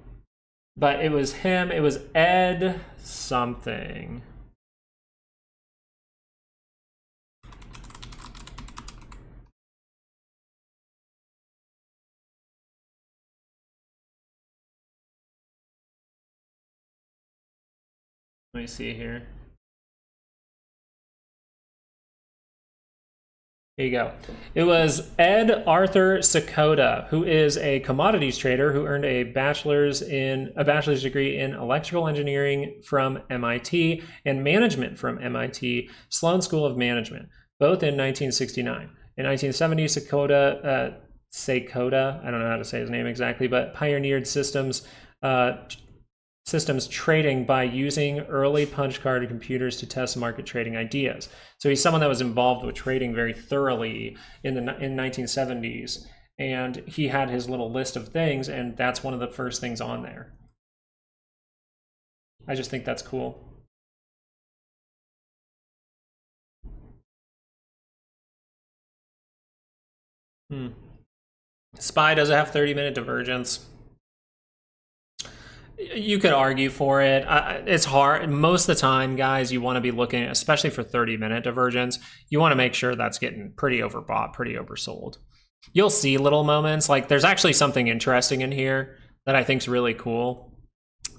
but it was him. It was Ed something. Let me see here. Here you go. It was Ed Arthur Sakota, who is a commodities trader who earned a bachelor's degree in electrical engineering from MIT and management from MIT Sloan School of Management, both in 1969. In 1970, Sakota, I don't know how to say his name exactly, but pioneered systems trading by using early punch card computers to test market trading ideas. So he's someone that was involved with trading very thoroughly in 1970s, and he had his little list of things, and that's one of the first things on there. I just think that's cool. SPY doesn't have 30-minute divergence. You could argue for it. It's hard. Most of the time, guys, you want to be looking, especially for 30-minute divergence, you want to make sure that's getting pretty overbought, pretty oversold. You'll see little moments. Like, there's actually something interesting in here that I think is really cool.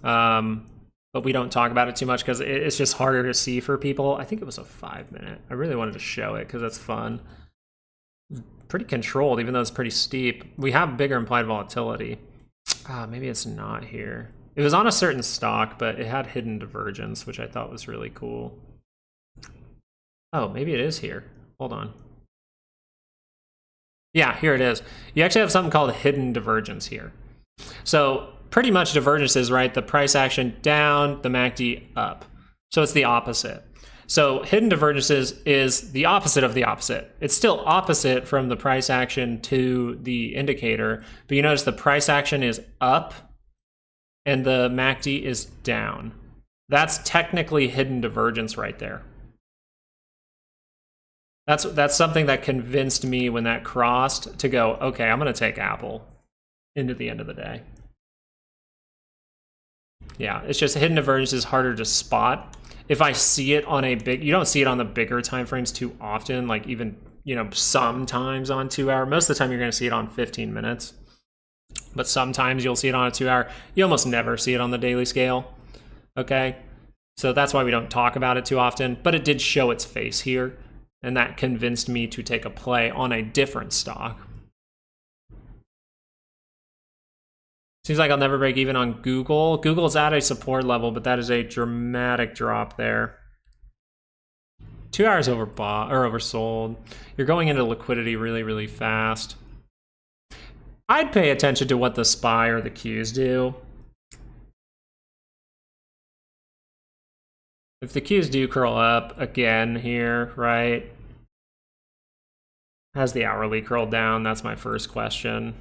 But we don't talk about it too much because it's just harder to see for people. I think it was a 5-minute. I really wanted to show it because it's fun. Pretty controlled, even though it's pretty steep. We have bigger implied volatility. Maybe it's not here. It was on a certain stock, but it had hidden divergence, which I thought was really cool. Oh, maybe it is here. Hold on. Yeah, here it is. You actually have something called hidden divergence here. So pretty much divergence is, right, the price action down, the MACD up. So it's the opposite. So hidden divergences is the opposite of the opposite. It's still opposite from the price action to the indicator, but you notice the price action is up and the MACD is down. That's technically hidden divergence right there. That's something that convinced me when that crossed to go, okay, I'm going to take Apple into the end of the day. Yeah, it's just hidden divergence is harder to spot. If I see it on a big, you don't see it on the bigger time frames too often, like even, you know, sometimes on 2 hour. Most of the time you're going to see it on 15 minutes. But sometimes you'll see it on a 2 hour. You almost never see it on the daily scale. Okay? So that's why we don't talk about it too often. But it did show its face here. And that convinced me to take a play on a different stock. Seems like I'll never break even on Google. Google's at a support level, but that is a dramatic drop there. 2 hours overbought or oversold. You're going into liquidity really, really fast. I'd pay attention to what the SPY or the Qs do. If the Qs do curl up again here, right? Has the hourly curled down? That's my first question.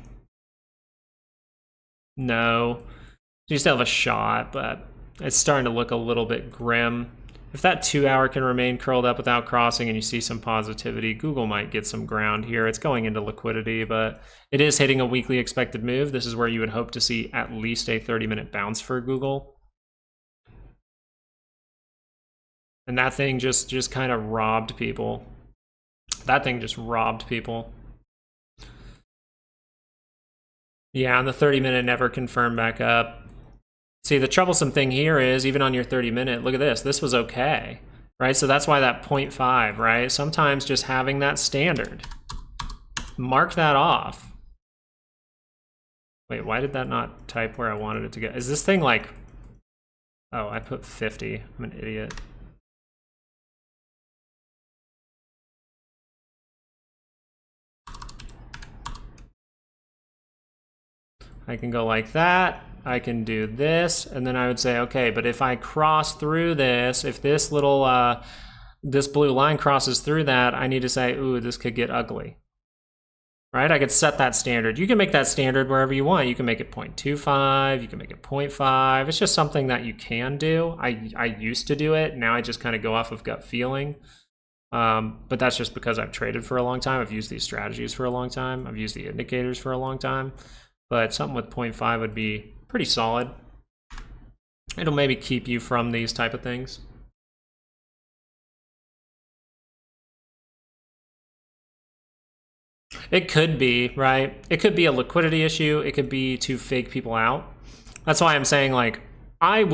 No. You still have a shot, but it's starting to look a little bit grim. If that 2 hour can remain curled up without crossing and you see some positivity, Google might get some ground here. It's going into liquidity, but it is hitting a weekly expected move. This is where you would hope to see at least a 30-minute bounce for Google. And that thing just kind of robbed people. That thing just robbed people. Yeah, and the 30-minute never confirmed back up. See, the troublesome thing here is, even on your 30-minute, look at this. This was okay, right? So that's why that 0.5, right? Sometimes just having that standard. Mark that off. Wait, why did that not type where I wanted it to go? Is this thing like... Oh, I put 50. I'm an idiot. I can go like that. I can do this, and then I would say, okay, but if I cross through this, if this little, this blue line crosses through that, I need to say, ooh, this could get ugly. Right? I could set that standard. You can make that standard wherever you want. You can make it 0.25, you can make it 0.5. It's just something that you can do. I used to do it. Now I just kind of go off of gut feeling. But that's just because I've traded for a long time. I've used these strategies for a long time. I've used the indicators for a long time. But something with 0.5 would be pretty solid. It'll maybe keep you from these type of things. It could be, right? It could be a liquidity issue. It could be to fake people out. That's why I'm saying, like, I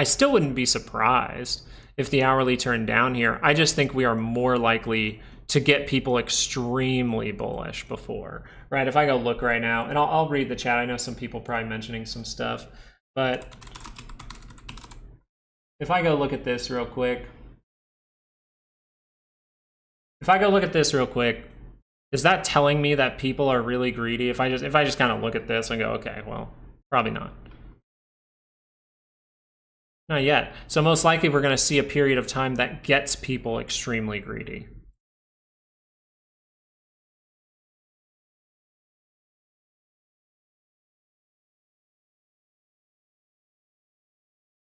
still wouldn't be surprised if the hourly turned down here. I just think we are more likely to get people extremely bullish before, right? If I go look right now, and I'll read the chat. I know some people probably mentioning some stuff, but if I go look at this real quick, is that telling me that people are really greedy? If I just kind of look at this and go, okay, well, probably not. Not yet. So most likely we're going to see a period of time that gets people extremely greedy.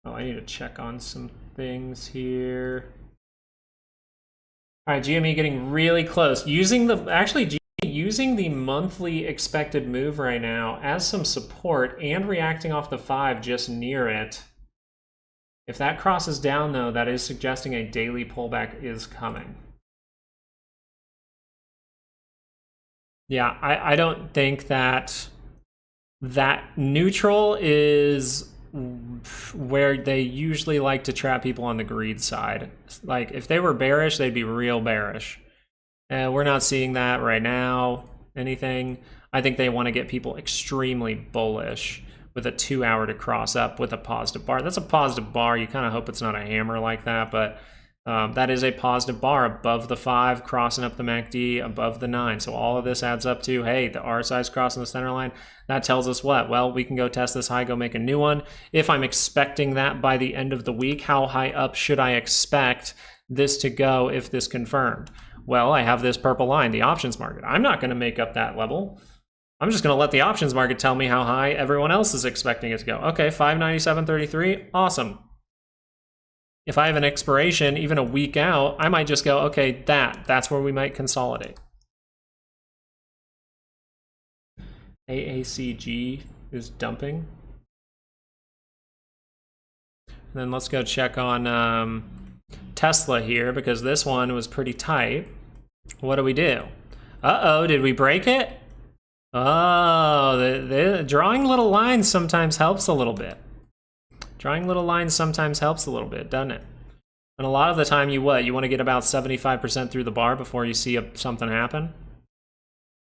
Oh, I need to check on some things here. All right, GME getting really close. Using the monthly expected move right now as some support and reacting off the 5 just near it. If that crosses down, though, that is suggesting a daily pullback is coming. Yeah, I don't think that neutral is where they usually like to trap people on the greed side. Like, if they were bearish, they'd be real bearish. And we're not seeing that right now, anything. I think they want to get people extremely bullish with a 2 hour to cross up with a positive bar. That's a positive bar. You kind of hope it's not a hammer like that, but that is a positive bar above the 5, crossing up the MACD, above the 9. So all of this adds up to, hey, the RSI is crossing the center line. That tells us what? Well, we can go test this high, go make a new one. If I'm expecting that by the end of the week, how high up should I expect this to go if this confirmed? Well, I have this purple line, the options market. I'm not going to make up that level. I'm just going to let the options market tell me how high everyone else is expecting it to go. Okay, 597.33, awesome. If I have an expiration, even a week out, I might just go, okay, that's where we might consolidate. AACG is dumping. And then let's go check on Tesla here, because this one was pretty tight. What do we do? Uh-oh, did we break it? Oh, the drawing little lines sometimes helps a little bit. Drawing little lines sometimes helps a little bit, doesn't it? And a lot of the time, you want to get about 75% through the bar before you see something happen.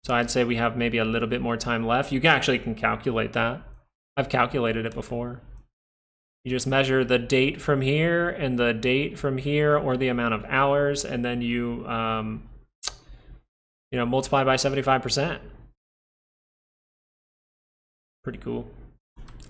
So I'd say we have maybe a little bit more time left. You actually can calculate that. I've calculated it before. You just measure the date from here and the date from here, or the amount of hours, and then you multiply by 75%. Pretty cool.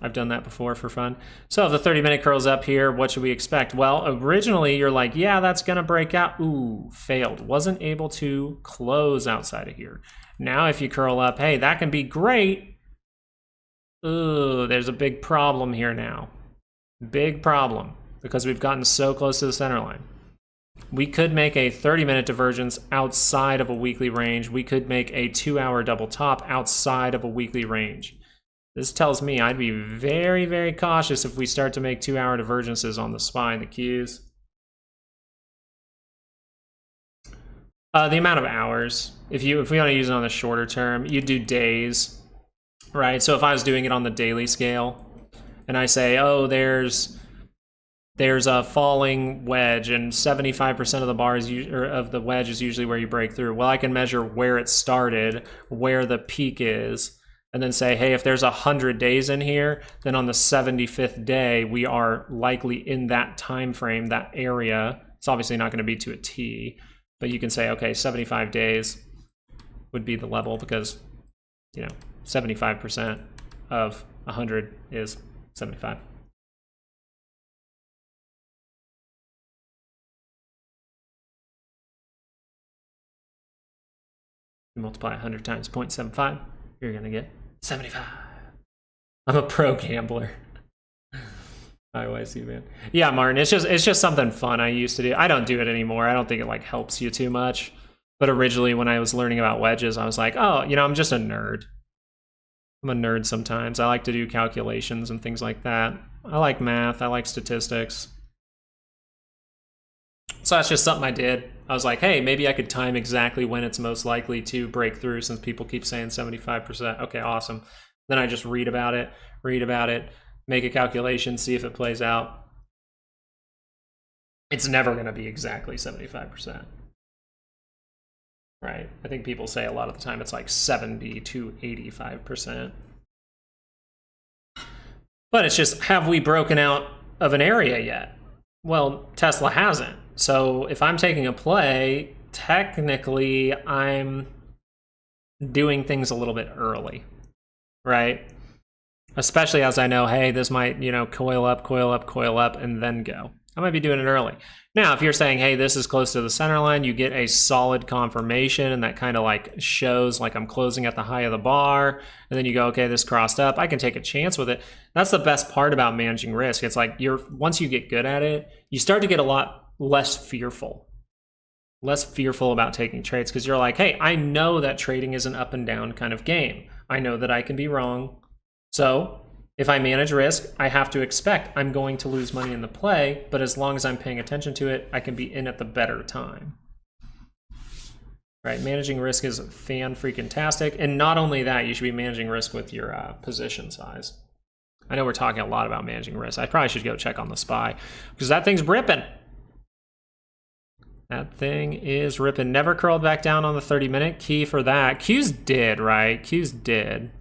I've done that before for fun. So if the 30-minute curls up here, what should we expect? Well, originally you're like, yeah, that's gonna break out. Ooh, failed. Wasn't able to close outside of here. Now if you curl up, hey, that can be great. Ooh, there's a big problem here now. Big problem, because we've gotten so close to the center line. We could make a 30-minute divergence outside of a weekly range. We could make a 2-hour double top outside of a weekly range. This tells me I'd be very, very cautious if we start to make 2-hour divergences on the SPY and the Qs. The amount of hours, if we want to use it on the shorter term, you do days, right? So if I was doing it on the daily scale, and I say, oh, there's a falling wedge, and 75% of the bar of the wedge is usually where you break through. Well, I can measure where it started, where the peak is, and then say, hey, if there's 100 days in here, then on the 75th day, we are likely in that time frame, that area. It's obviously not going to be to a T, but you can say, okay, 75 days would be the level, because 75% of 100 is 75. You multiply 100 times 0.75, you're going to get 75. I'm a pro gambler. IYC, man. Yeah, Martin, it's just something fun I used to do. I don't do it anymore. I don't think it like helps you too much. But originally when I was learning about wedges, I was like, oh, you know, I'm just a nerd. I'm a nerd sometimes. I like to do calculations and things like that. I like math. I like statistics. So that's just something I did. I was like, hey, maybe I could time exactly when it's most likely to break through since people keep saying 75%. Okay, awesome. Then I just read about it, make a calculation, see if it plays out. It's never going to be exactly 75%. Right? I think people say a lot of the time it's like 70 to 85%. But it's just, have we broken out of an area yet? Well, Tesla hasn't. So if I'm taking a play, technically I'm doing things a little bit early, right? Especially as I know, hey, this might, you know, coil up, and then go. I might be doing it early. Now, if you're saying, hey, this is close to the center line, you get a solid confirmation, and that kind of like shows like I'm closing at the high of the bar, and then you go, okay, this crossed up, I can take a chance with it. That's the best part about managing risk. It's like once you get good at it, you start to get a lot less fearful about taking trades, because you're like, hey, I know that trading is an up and down kind of game. I know that I can be wrong. So if I manage risk, I have to expect I'm going to lose money in the play, but as long as I'm paying attention to it, I can be in at the better time. Right? Managing risk is fan-freaking-tastic. And not only that, you should be managing risk with your position size. I know we're talking a lot about managing risk. I probably should go check on the SPY, because that thing's ripping. That thing is ripping. Never curled back down on the 30-minute. Key for that. Q's did, right? Q's did.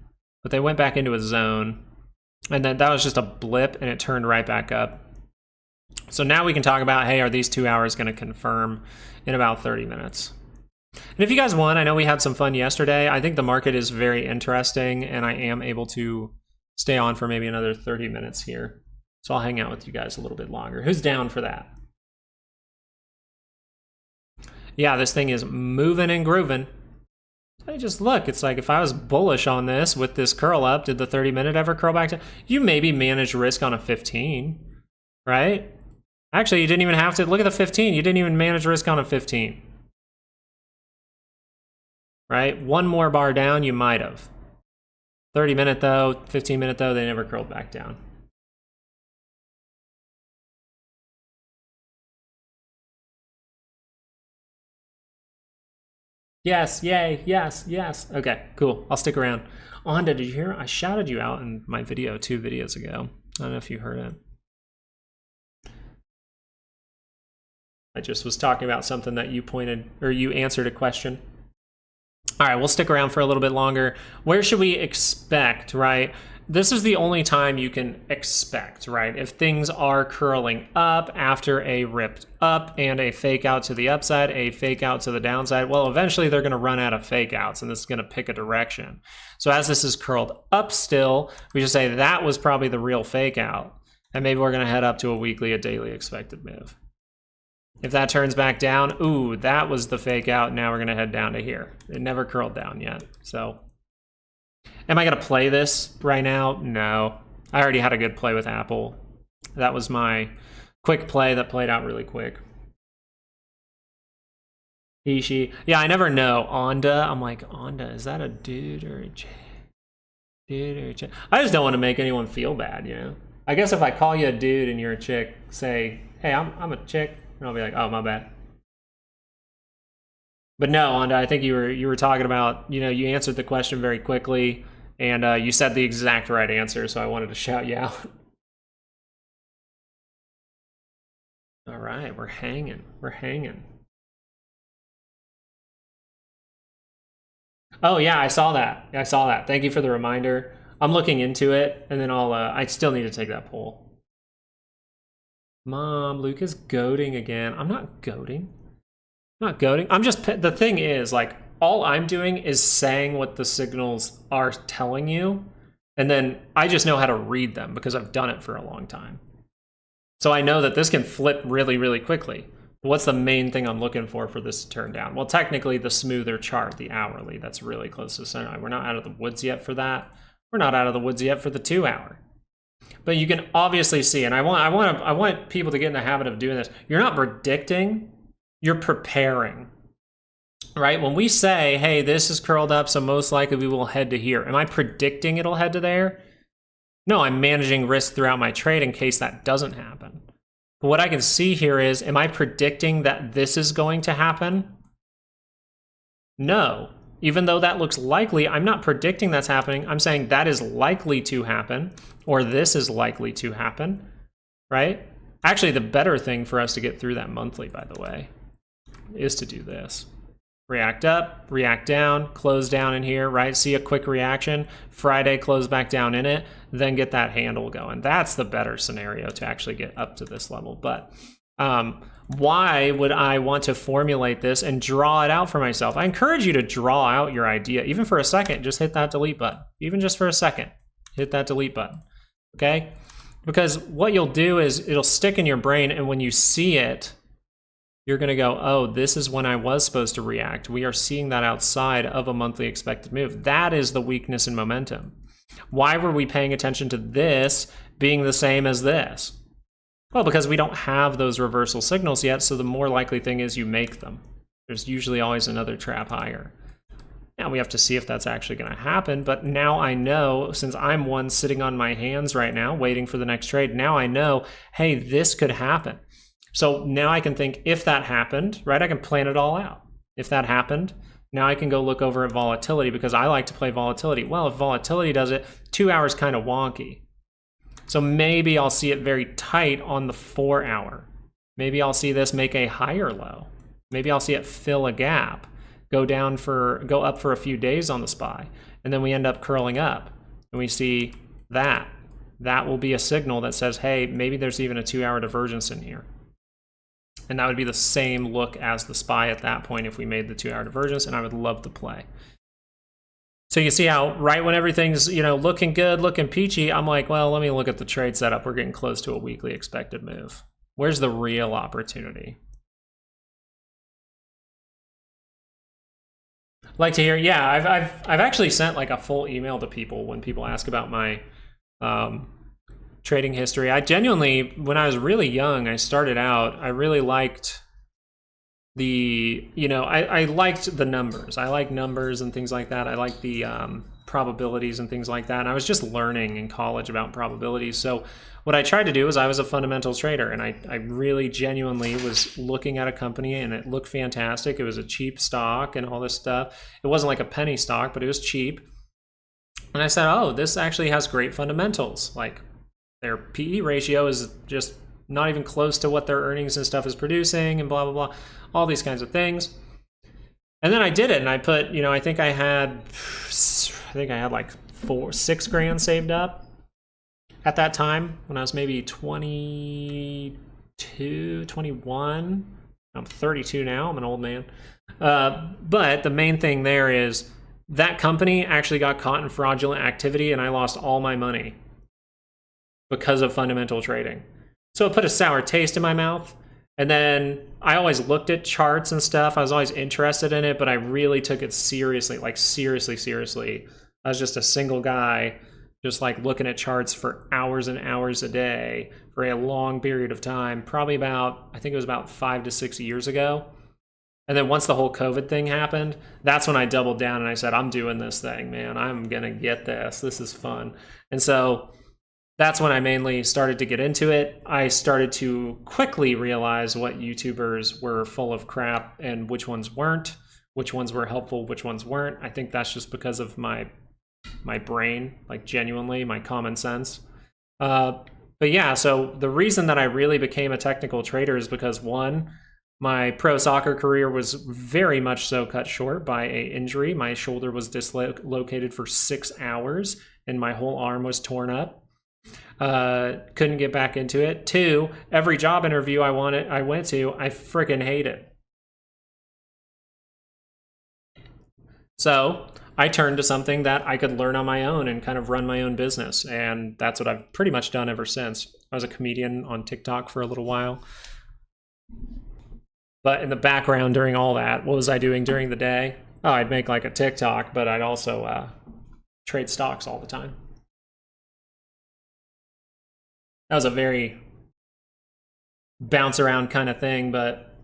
But they went back into a zone. And then that was just a blip, and it turned right back up. So now we can talk about, hey, are these 2 hours going to confirm in about 30 minutes? And if you guys want, I know we had some fun yesterday. I think the market is very interesting, and I am able to stay on for maybe another 30 minutes here. So I'll hang out with you guys a little bit longer. Who's down for that? Yeah, this thing is moving and grooving. I just look, it's like if I was bullish on this with this curl up, did the 30-minute ever curl back to? You maybe manage risk on a 15, right? Actually, you didn't even have to look at the 15. You didn't even manage risk on a 15. Right? One more bar down, you might have. 30-minute though, 15-minute though, they never curled back down. Yes, yay, yes, yes. Okay, cool. I'll stick around. Onda, did you hear? I shouted you out in my video 2 videos ago. I don't know if you heard it. I just was talking about something that you pointed, or you answered a question. All right, we'll stick around for a little bit longer. Where should we expect, right? This is the only time you can expect, right? If things are curling up after a ripped up and a fake out to the upside, a fake out to the downside, well, eventually they're going to run out of fake outs, and this is going to pick a direction. So as this is curled up still, we just say that was probably the real fake out, and maybe we're going to head up to a weekly, a daily expected move. If that turns back down, ooh, that was the fake out. Now we're going to head down to here. It never curled down yet. So am I going to play this right now? No. I already had a good play with Apple. That was my quick play that played out really quick. He, she. Yeah, I never know. Onda. I'm like, Onda, is that a dude or a chick? Dude or a chick? I just don't want to make anyone feel bad, you know? I guess if I call you a dude and you're a chick, say, hey, I'm a chick. And I'll be like, oh, my bad. But no, Onda, I think you were talking about, you know, you answered the question very quickly, and you said the exact right answer, so I wanted to shout you out. All right, we're hanging. We're hanging. Oh, yeah, I saw that. I saw that. Thank you for the reminder. I'm looking into it, and then I still need to take that poll. Mom, Luke is goading again. I'm not goading. I'm not goading. I'm just, the thing is, like, all I'm doing is saying what the signals are telling you, and then I just know how to read them because I've done it for a long time. So I know that this can flip really, really quickly. What's the main thing I'm looking for this to turn down? Well, technically, the smoother chart, the hourly, that's really close to the center line. We're not out of the woods yet for that. We're not out of the woods yet for the 2 hour. But you can obviously see, and I want people to get in the habit of doing this. You're not predicting, you're preparing. Right? When we say, hey, this is curled up, so most likely we will head to here. Am I predicting it'll head to there? No, I'm managing risk throughout my trade in case that doesn't happen. But what I can see here is, am I predicting that this is going to happen? No. Even though that looks likely, I'm not predicting that's happening. I'm saying that is likely to happen, or this is likely to happen, right? Actually, the better thing for us to get through that monthly, by the way, is to do this. React up, react down, close down in here, right? See a quick reaction, Friday close back down in it, then get that handle going. That's the better scenario to actually get up to this level. But why would I want to formulate this and draw it out for myself? I encourage you to draw out your idea, even for a second. Just hit that delete button. Even just for a second, hit that delete button, okay? Because what you'll do is it'll stick in your brain, and when you see it, you're going to go, oh, this is when I was supposed to react. We are seeing that outside of a monthly expected move. That is the weakness in momentum. Why were we paying attention to this being the same as this? Well, because we don't have those reversal signals yet, so the more likely thing is you make them. There's usually always another trap higher. Now we have to see if that's actually going to happen, but now I know, since I'm one sitting on my hands right now waiting for the next trade, now I know, hey, this could happen. So now I can think, if that happened, right, I can plan it all out. If that happened, now I can go look over at volatility, because I like to play volatility. Well, if volatility does it, 2 hours kind of wonky. So maybe I'll see it very tight on the 4 hour. Maybe I'll see this make a higher low. Maybe I'll see it fill a gap, go up for a few days on the SPY, and then we end up curling up, and we see that. That will be a signal that says, hey, maybe there's even a 2 hour divergence in here. And that would be the same look as the SPY at that point if we made the 2 hour divergence, and I would love to play. So you see how right when everything's, looking good, looking peachy, I'm like, well, let me look at the trade setup. We're getting close to a weekly expected move. Where's the real opportunity? Like to hear, yeah, I've actually sent like a full email to people when people ask about my trading history. I genuinely, when I was really young, I started out, I really liked I liked the numbers. I like numbers and things like that. I like the probabilities and things like that. And I was just learning in college about probabilities. So what I tried to do is I was a fundamentals trader, and I really genuinely was looking at a company, and it looked fantastic. It was a cheap stock and all this stuff. It wasn't like a penny stock, but it was cheap. And I said, oh, this actually has great fundamentals. Like, their PE ratio is just not even close to what their earnings and stuff is producing, and blah, blah, blah, all these kinds of things. And then I did it, and I put, I think I had like 6 grand saved up at that time when I was maybe 22, 21. I'm 32 now, I'm an old man. But the main thing there is that company actually got caught in fraudulent activity, and I lost all my money because of fundamental trading. So it put a sour taste in my mouth. And then I always looked at charts and stuff. I was always interested in it, but I really took it seriously, like seriously. I was just a single guy, just like looking at charts for hours and hours a day for a long period of time, probably I think it was about 5 to 6 years ago. And then once the whole COVID thing happened, that's when I doubled down and I said, I'm doing this thing, man. I'm going to get this. This is fun. And so that's when I mainly started to get into it. I started to quickly realize what YouTubers were full of crap and which ones weren't, which ones were helpful, which ones weren't. I think that's just because of my brain, like genuinely, my common sense. But yeah, so the reason that I really became a technical trader is because, one, my pro soccer career was very much so cut short by an injury. My shoulder was dislocated for 6 hours and my whole arm was torn up. Couldn't get back into it. 2, every job interview I went to, I freaking hated. So I turned to something that I could learn on my own and kind of run my own business. And that's what I've pretty much done ever since. I was a comedian on TikTok for a little while. But in the background during all that, what was I doing during the day? Oh, I'd make like a TikTok, but I'd also trade stocks all the time. That was a very bounce around kind of thing, but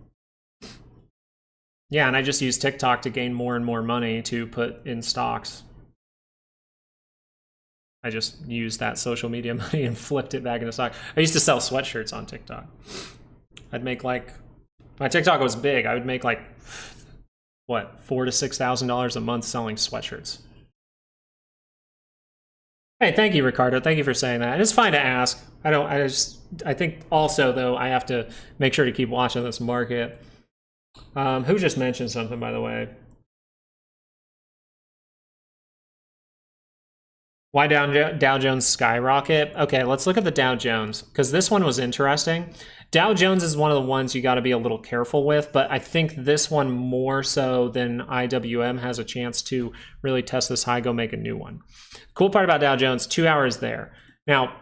yeah, and I just use TikTok to gain more and more money to put in stocks. I just used that social media money and flipped it back into stock. I used to sell sweatshirts on TikTok. I'd make like, my TikTok was big. I would make like, what, $4,000 to $6,000 a month selling sweatshirts. Hey, thank you, Ricardo. Thank you for saying that. It's fine to ask. I think also though, I have to make sure to keep watching this market. Who just mentioned something, by the way? Why Dow Jones skyrocket? Okay, let's look at the Dow Jones, because this one was interesting. Dow Jones is one of the ones you got to be a little careful with, but I think this one more so than IWM has a chance to really test this high, go make a new one. Cool part about Dow Jones, 2 hours there. Now,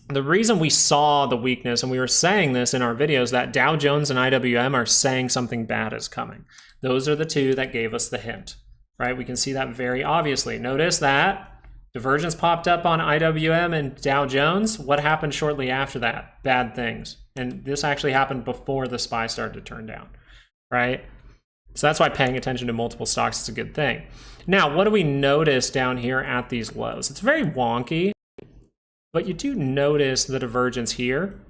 the reason we saw the weakness, and we were saying this in our videos, that Dow Jones and IWM are saying something bad is coming. Those are the two that gave us the hint, right? We can see that very obviously. Notice that divergence popped up on IWM and Dow Jones. What happened shortly after that? Bad things. And this actually happened before the SPY started to turn down, right? So that's why paying attention to multiple stocks is a good thing. Now, what do we notice down here at these lows? It's very wonky, but you do notice the divergence here.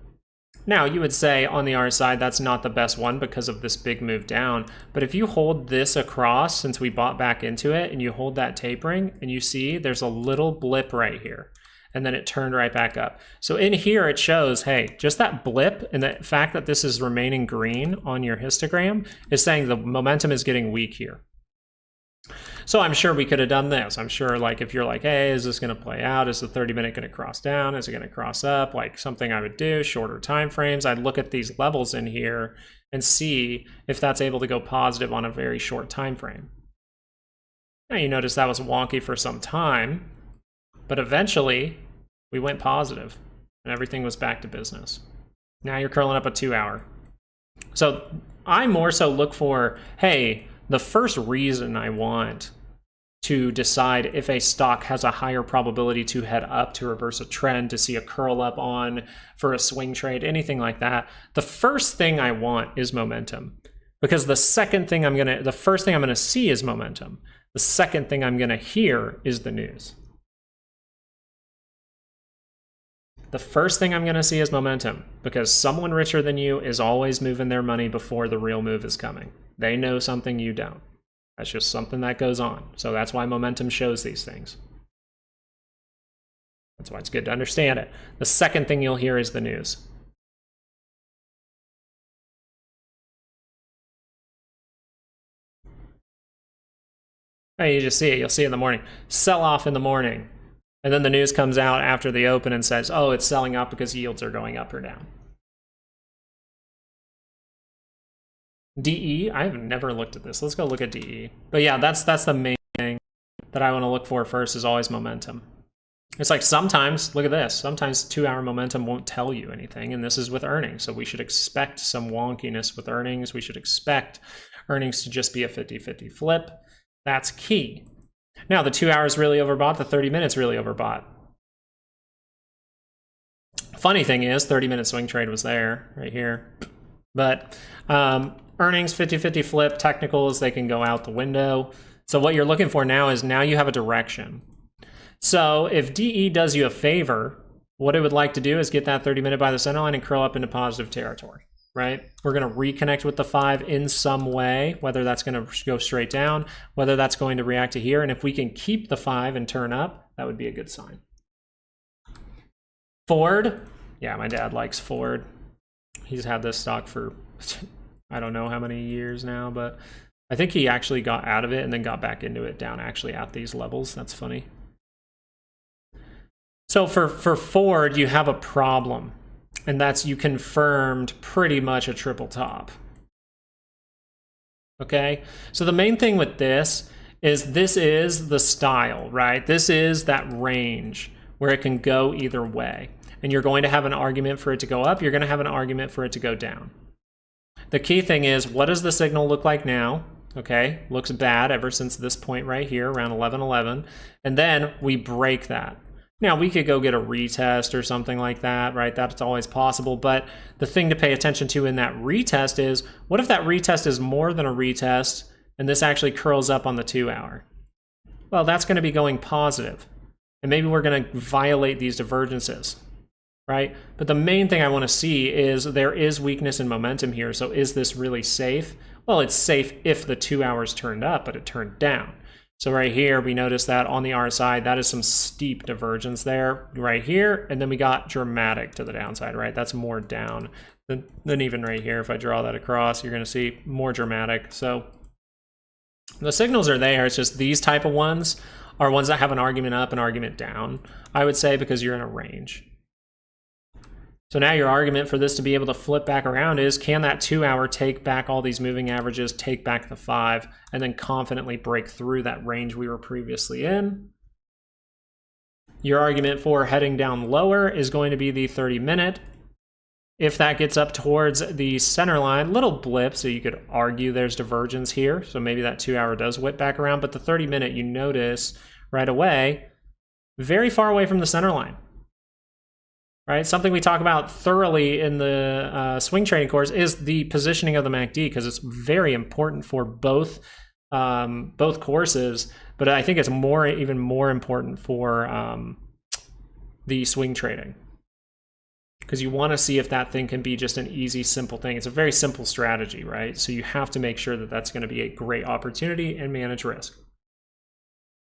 Now, you would say on the R side, that's not the best one because of this big move down. But if you hold this across, since we bought back into it, and you hold that tapering, and you see there's a little blip right here, and then it turned right back up. So in here, it shows, hey, just that blip and the fact that this is remaining green on your histogram is saying the momentum is getting weak here. So I'm sure we could have done this. I'm sure, like, if you're like, hey, is this going to play out? Is the 30-minute going to cross down? Is it going to cross up? Like, something I would do, shorter time frames. I'd look at these levels in here and see if that's able to go positive on a very short time frame. Now, you notice that was wonky for some time, but eventually we went positive and everything was back to business. Now you're curling up a 2 hour. So I more so look for, hey, the first reason I want to decide if a stock has a higher probability to head up, to reverse a trend, to see a curl up on for a swing trade, anything like that, the first thing I want is momentum. Because the first thing I'm gonna see is momentum. The second thing I'm gonna hear is the news. The first thing I'm gonna see is momentum, because someone richer than you is always moving their money before the real move is coming. They know something you don't. That's just something that goes on. So that's why momentum shows these things. That's why it's good to understand it. The second thing you'll hear is the news. Hey, you just see it. You'll see it in the morning. Sell off in the morning. And then the news comes out after the open and says, oh, it's selling up because yields are going up or down. DE, I've never looked at this. Let's go look at DE. But yeah, that's the main thing that I want to look for first, is always momentum. It's like sometimes, look at this, sometimes 2 hour momentum won't tell you anything, and this is with earnings. So we should expect some wonkiness with earnings. We should expect earnings to just be a 50-50 flip. That's key. Now, the 2 hours really overbought, the 30 minutes really overbought. Funny thing is, 30-minute swing trade was there, right here. But earnings, 50-50 flip, technicals, they can go out the window. So what you're looking for now is, now you have a direction. So if DE does you a favor, what it would like to do is get that 30-minute by the center line and curl up into positive territory, right? We're going to reconnect with the 5 in some way, whether that's going to go straight down, whether that's going to react to here. And if we can keep the 5 and turn up, that would be a good sign. Ford. Yeah, my dad likes Ford. He's had this stock for I don't know how many years now, but I think he actually got out of it and then got back into it down actually at these levels. That's funny. So for Ford, you have a problem, and that's you confirmed pretty much a triple top. Okay, so the main thing with this is the style, right? This is that range where it can go either way. And you're going to have an argument for it to go up. You're going to have an argument for it to go down. The key thing is, what does the signal look like now? Okay, looks bad ever since this point right here, around 11.11. And then we break that. Now, we could go get a retest or something like that, right? That's always possible. But the thing to pay attention to in that retest is, what if that retest is more than a retest and this actually curls up on the 2 hour? Well, that's going to be going positive. And maybe we're going to violate these divergences, right? But the main thing I want to see is there is weakness in momentum here. So is this really safe? Well, it's safe if the 2 hours turned up, but it turned down. So right here, we notice that on the RSI, that is some steep divergence there right here. And then we got dramatic to the downside, right? That's more down than even right here. If I draw that across, you're going to see more dramatic. So the signals are there. It's just these type of ones are ones that have an argument up and argument down, I would say, because you're in a range. So now your argument for this to be able to flip back around is, can that 2 hour take back all these moving averages, take back the 5, and then confidently break through that range we were previously in? Your argument for heading down lower is going to be the 30-minute. If that gets up towards the center line, little blip, so you could argue there's divergence here. So maybe that 2 hour does whip back around, but the 30-minute, you notice right away, very far away from the center line. Right, something we talk about thoroughly in the swing trading course is the positioning of the MACD, because it's very important for both courses. But I think it's even more important for the swing trading, because you want to see if that thing can be just an easy, simple thing. It's a very simple strategy, right? So you have to make sure that that's going to be a great opportunity and manage risk.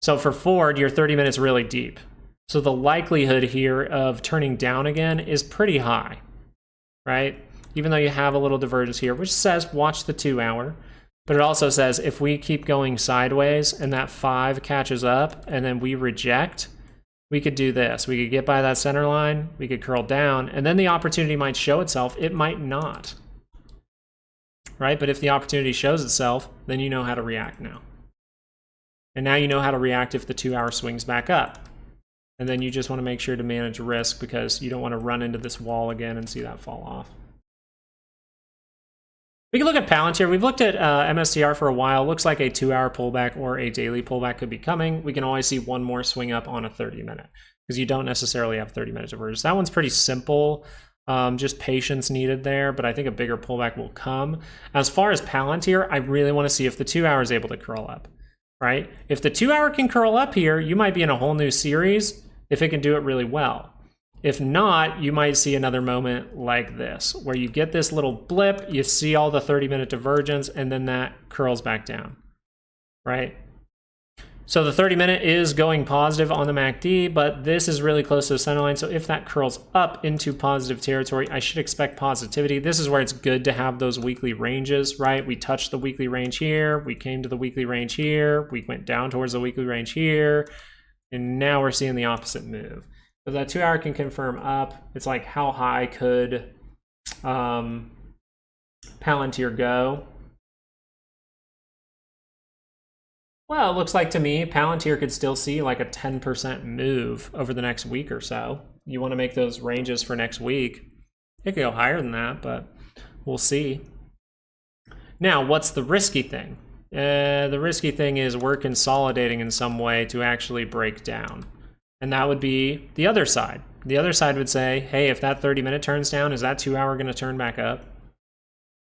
So for Ford, your 30 minutes really deep. So the likelihood here of turning down again is pretty high, right? Even though you have a little divergence here, which says watch the 2 hour, but it also says if we keep going sideways and that 5 catches up and then we reject, we could do this. We could get by that center line, we could curl down, and then the opportunity might show itself. It might not, right? But if the opportunity shows itself, then you know how to react now. And now you know how to react if the 2 hour swings back up. And then you just want to make sure to manage risk, because you don't want to run into this wall again and see that fall off. We can look at Palantir. We've looked at MSTR for a while. Looks like a 2 hour pullback or a daily pullback could be coming. We can always see one more swing up on a 30-minute, because you don't necessarily have 30 minutes of divergence. That one's pretty simple. Just patience needed there, but I think a bigger pullback will come. As far as Palantir, I really want to see if the 2 hour is able to curl up, right? If the 2 hour can curl up here, you might be in a whole new series if it can do it really well. If not, you might see another moment like this, where you get this little blip, you see all the 30-minute divergence, and then that curls back down, right? So the 30-minute is going positive on the MACD, but this is really close to the center line. So if that curls up into positive territory, I should expect positivity. This is where it's good to have those weekly ranges, right? We touched the weekly range here, we came to the weekly range here, we went down towards the weekly range here, and now we're seeing the opposite move. So that 2 hour can confirm up. It's like, how high could Palantir go? Well, it looks like to me, Palantir could still see like a 10% move over the next week or so. You want to make those ranges for next week. It could go higher than that, but we'll see. Now, what's the risky thing? The risky thing is we're consolidating in some way to actually break down. And that would be the other side. The other side would say, hey, if that 30-minute turns down, is that 2 hour going to turn back up?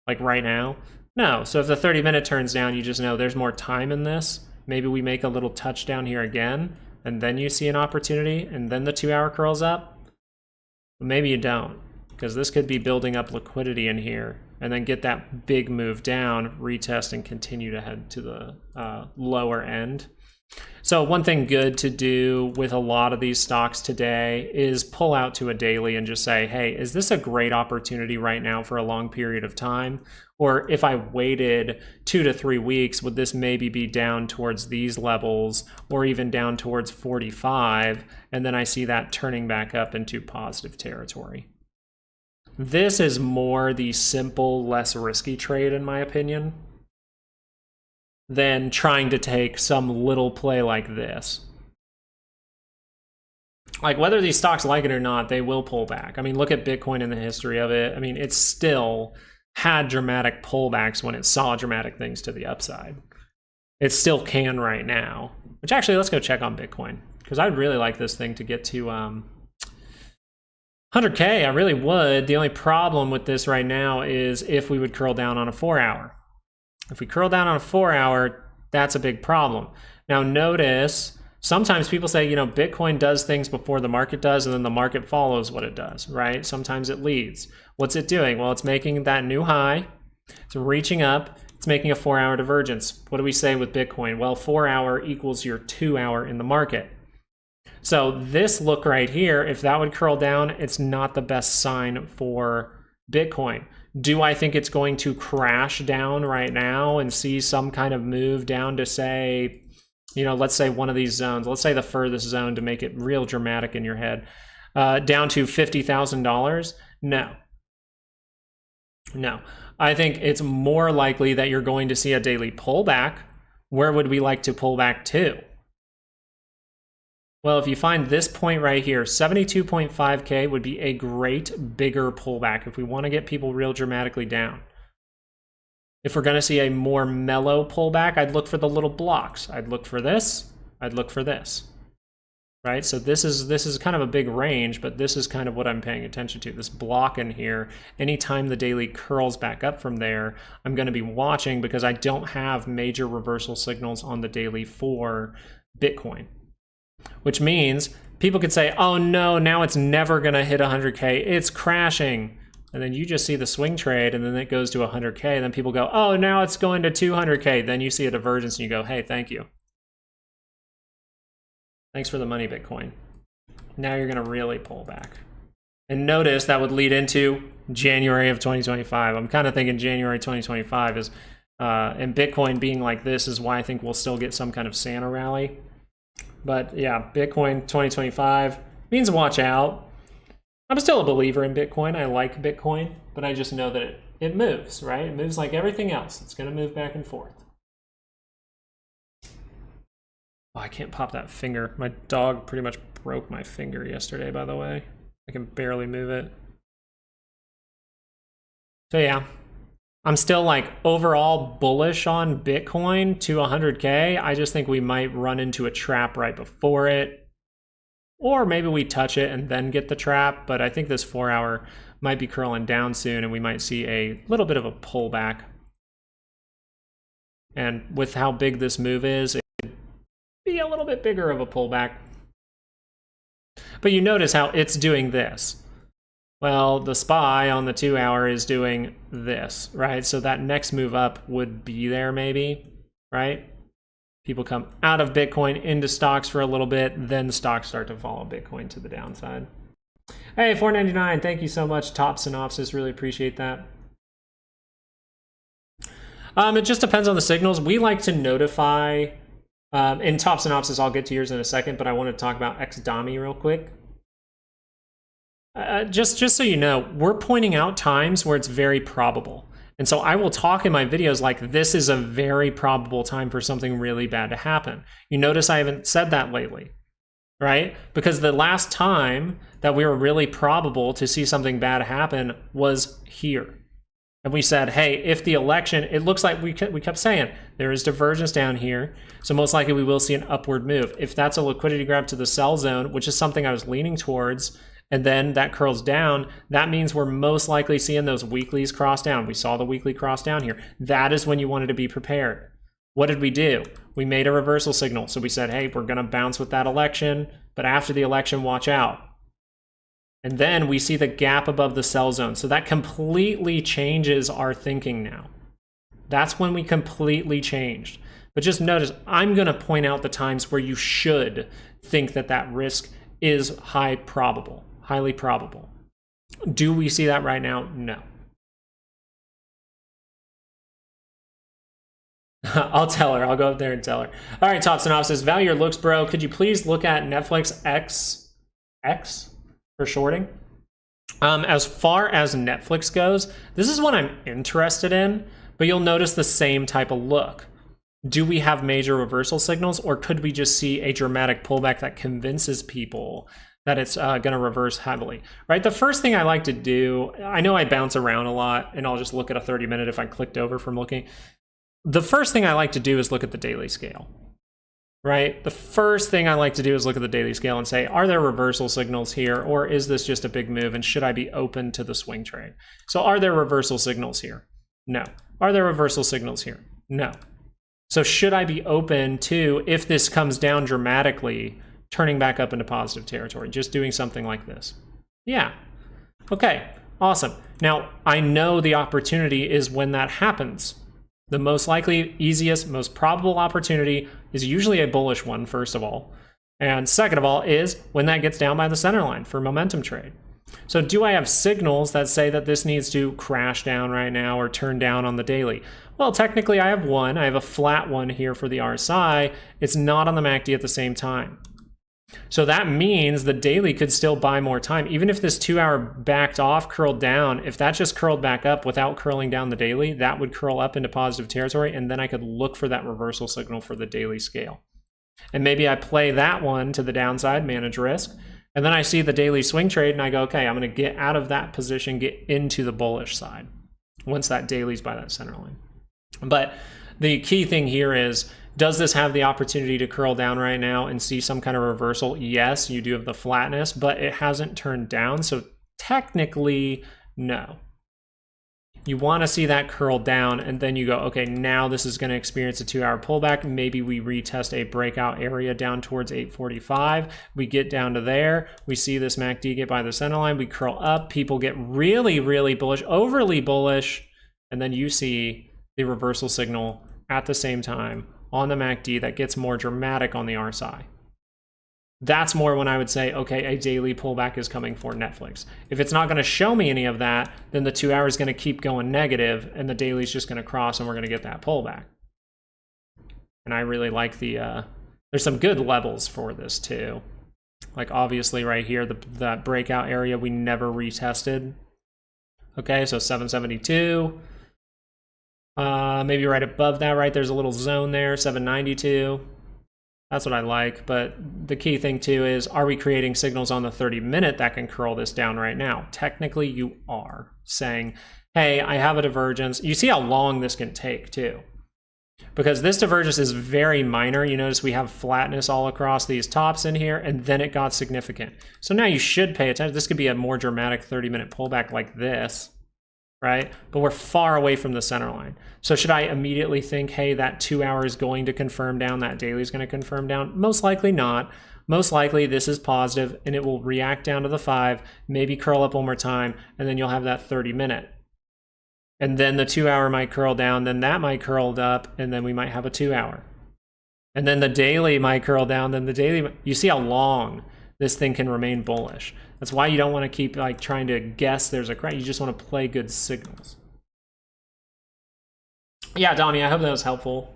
Like right now? No. So if the 30-minute turns down, you just know there's more time in this. Maybe we make a little touchdown here again, and then you see an opportunity, and then the 2 hour curls up. But maybe you don't, because this could be building up liquidity in here, and then get that big move down, retest, and continue to head to the lower end. So one thing good to do with a lot of these stocks today is pull out to a daily and just say, hey, is this a great opportunity right now for a long period of time? Or if I waited 2 to 3 weeks, would this maybe be down towards these levels or even down towards 45? And then I see that turning back up into positive territory. This is more the simple, less risky trade, in my opinion, than trying to take some little play like this. Like, whether these stocks like it or not, they will pull back. I mean, look at Bitcoin and the history of it. I mean, it still had dramatic pullbacks when it saw dramatic things to the upside. It still can right now. Which actually, let's go check on Bitcoin, because I'd really like this thing to get to 100K. I really would. The only problem with this right now is if we would curl down on a 4-hour. If we curl down on a 4-hour, that's a big problem. Now notice, sometimes people say, you know, Bitcoin does things before the market does, and then the market follows what it does, right? Sometimes it leads. What's it doing? Well, it's making that new high. It's reaching up. It's making a 4-hour divergence. What do we say with Bitcoin? Well, 4-hour equals your 2-hour in the market. So this look right here, if that would curl down, it's not the best sign for Bitcoin. Do I think it's going to crash down right now and see some kind of move down to, say, you know, let's say one of these zones, let's say the furthest zone to make it real dramatic in your head, down to $50,000? No. No. I think it's more likely that you're going to see a daily pullback. Where would we like to pull back to? Well, if you find this point right here, 72.5K would be a great bigger pullback if we want to get people real dramatically down. If we're going to see a more mellow pullback, I'd look for the little blocks. I'd look for this. I'd look for this. Right? So this is kind of a big range, but this is kind of what I'm paying attention to. This block in here, anytime the daily curls back up from there, I'm going to be watching because I don't have major reversal signals on the daily for Bitcoin. Which means people could say, oh no, now it's never going to hit 100K. It's crashing. And then you just see the swing trade and then it goes to 100K. And then people go, oh, now it's going to 200K. Then you see a divergence and you go, hey, thank you. Thanks for the money, Bitcoin. Now you're going to really pull back. And notice that would lead into January of 2025. I'm kind of thinking January 2025 is, and Bitcoin being like this is why I think we'll still get some kind of Santa rally. But yeah, Bitcoin 2025 means watch out. I'm still a believer in Bitcoin. I like Bitcoin, but I just know that it moves, right? It moves like everything else. It's going to move back and forth. Oh, I can't pop that finger. My dog pretty much broke my finger yesterday, by the way. I can barely move it. So yeah, I'm still like overall bullish on Bitcoin to 100K. I just think we might run into a trap right before it. Or maybe we touch it and then get the trap. But I think this 4-hour might be curling down soon and we might see a little bit of a pullback. And with how big this move is, it could be a little bit bigger of a pullback. But you notice how it's doing this. Well, the SPY on the 2-hour is doing this, right? So that next move up would be there maybe, right? People come out of Bitcoin into stocks for a little bit, then stocks start to follow Bitcoin to the downside. Hey, $4.99, thank you so much. Top synopsis, really appreciate that. It just depends on the signals. We like to notify, in top synopsis, I'll get to yours in a second, but I want to talk about XDAMI real quick. Just so you know, we're pointing out times where it's very probable. And so I will talk in my videos like this is a very probable time for something really bad to happen. You notice I haven't said that lately, right? Because the last time that we were really probable to see something bad happen was here. And we said, hey, if the election, it looks like we kept saying there is divergence down here. So most likely we will see an upward move. If that's a liquidity grab to the sell zone, which is something I was leaning towards, and then that curls down, that means we're most likely seeing those weeklies cross down. We saw the weekly cross down here. That is when you wanted to be prepared. What did we do? We made a reversal signal. So we said, hey, we're going to bounce with that election, but after the election, watch out. And then we see the gap above the sell zone. So that completely changes our thinking now. That's when we completely changed. But just notice, I'm going to point out the times where you should think that that risk is highly probable. Do we see that right now? No. I'll tell her. I'll go up there and tell her. All right, top synopsis. Value looks, bro. Could you please look at Netflix X for shorting? As far as Netflix goes, this is what I'm interested in, but you'll notice the same type of look. Do we have major reversal signals, or could we just see a dramatic pullback that convinces people that it's going to reverse heavily, right? The first thing I like to do, I know I bounce around a lot, and I'll just look at a 30-minute if I clicked over from looking. The first thing I like to do is look at the daily scale. right? The first thing I like to do is look at the daily scale and say, are there reversal signals here, or is this just a big move, and should I be open to the swing trade? So are there reversal signals here? No. Are there reversal signals here? No. So should I be open to, if this comes down dramatically, turning back up into positive territory, just doing something like this? Yeah. Okay, awesome. Now, I know the opportunity is when that happens. The most likely, easiest, most probable opportunity is usually a bullish one, first of all. And second of all is when that gets down by the center line for momentum trade. So do I have signals that say that this needs to crash down right now or turn down on the daily? Well, technically I have one. I have a flat one here for the RSI. It's not on the MACD at the same time. So that means the daily could still buy more time. Even if this 2-hour backed off, curled down, if that just curled back up without curling down the daily, that would curl up into positive territory, and then I could look for that reversal signal for the daily scale. And maybe I play that one to the downside, manage risk, and then I see the daily swing trade and I go, okay, I'm going to get out of that position, get into the bullish side once that daily's by that center line. But the key thing here is, does this have the opportunity to curl down right now and see some kind of reversal? Yes, you do have the flatness, but it hasn't turned down. So technically, no. You want to see that curl down, and then you go, okay, now this is going to experience a 2-hour pullback. Maybe we retest a breakout area down towards 845. We get down to there. We see this MACD get by the center line. We curl up. People get really, really bullish, overly bullish, and then you see the reversal signal at the same time on the MACD that gets more dramatic on the RSI. That's more when I would say, okay, a daily pullback is coming for Netflix. If it's not going to show me any of that, then the 2 hours is going to keep going negative and the daily is just going to cross and we're going to get that pullback. And I really like the, there's some good levels for this too. Like obviously right here, that breakout area we never retested. Okay, so 772. Maybe right above that, right? There's a little zone there, 792. That's what I like. But the key thing too is, are we creating signals on the 30-minute that can curl this down right now? Technically, you are saying, hey, I have a divergence. You see how long this can take too. Because this divergence is very minor. You notice we have flatness all across these tops in here, and then it got significant. So now you should pay attention. This could be a more dramatic 30-minute pullback like this, right? But we're far away from the center line. So should I immediately think, hey, that 2 hour is going to confirm down, that daily is going to confirm down? Most likely not. Most likely this is positive and it will react down to the 5, maybe curl up one more time, and then you'll have that 30-minute. And then the 2 hour might curl down, then that might curl up, and then we might have a 2 hour. And then the daily might curl down, then the daily, you see how long this thing can remain bullish. That's why you don't want to keep like trying to guess there's a crash. You just want to play good signals. Yeah, Donnie, I hope that was helpful.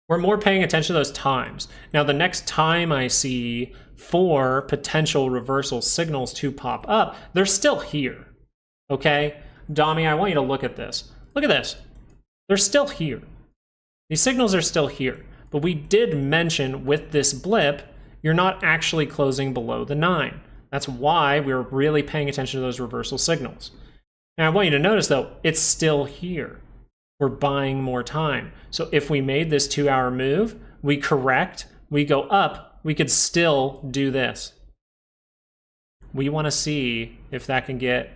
We're more paying attention to those times. Now, the next time I see 4 potential reversal signals to pop up, they're still here. Okay? Donnie, I want you to look at this. Look at this. They're still here. These signals are still here. But we did mention with this blip, you're not actually closing below the 9. That's why we're really paying attention to those reversal signals. Now I want you to notice though, it's still here. We're buying more time. So if we made this 2 hour move, we correct, we go up, we could still do this. We want to see if that can get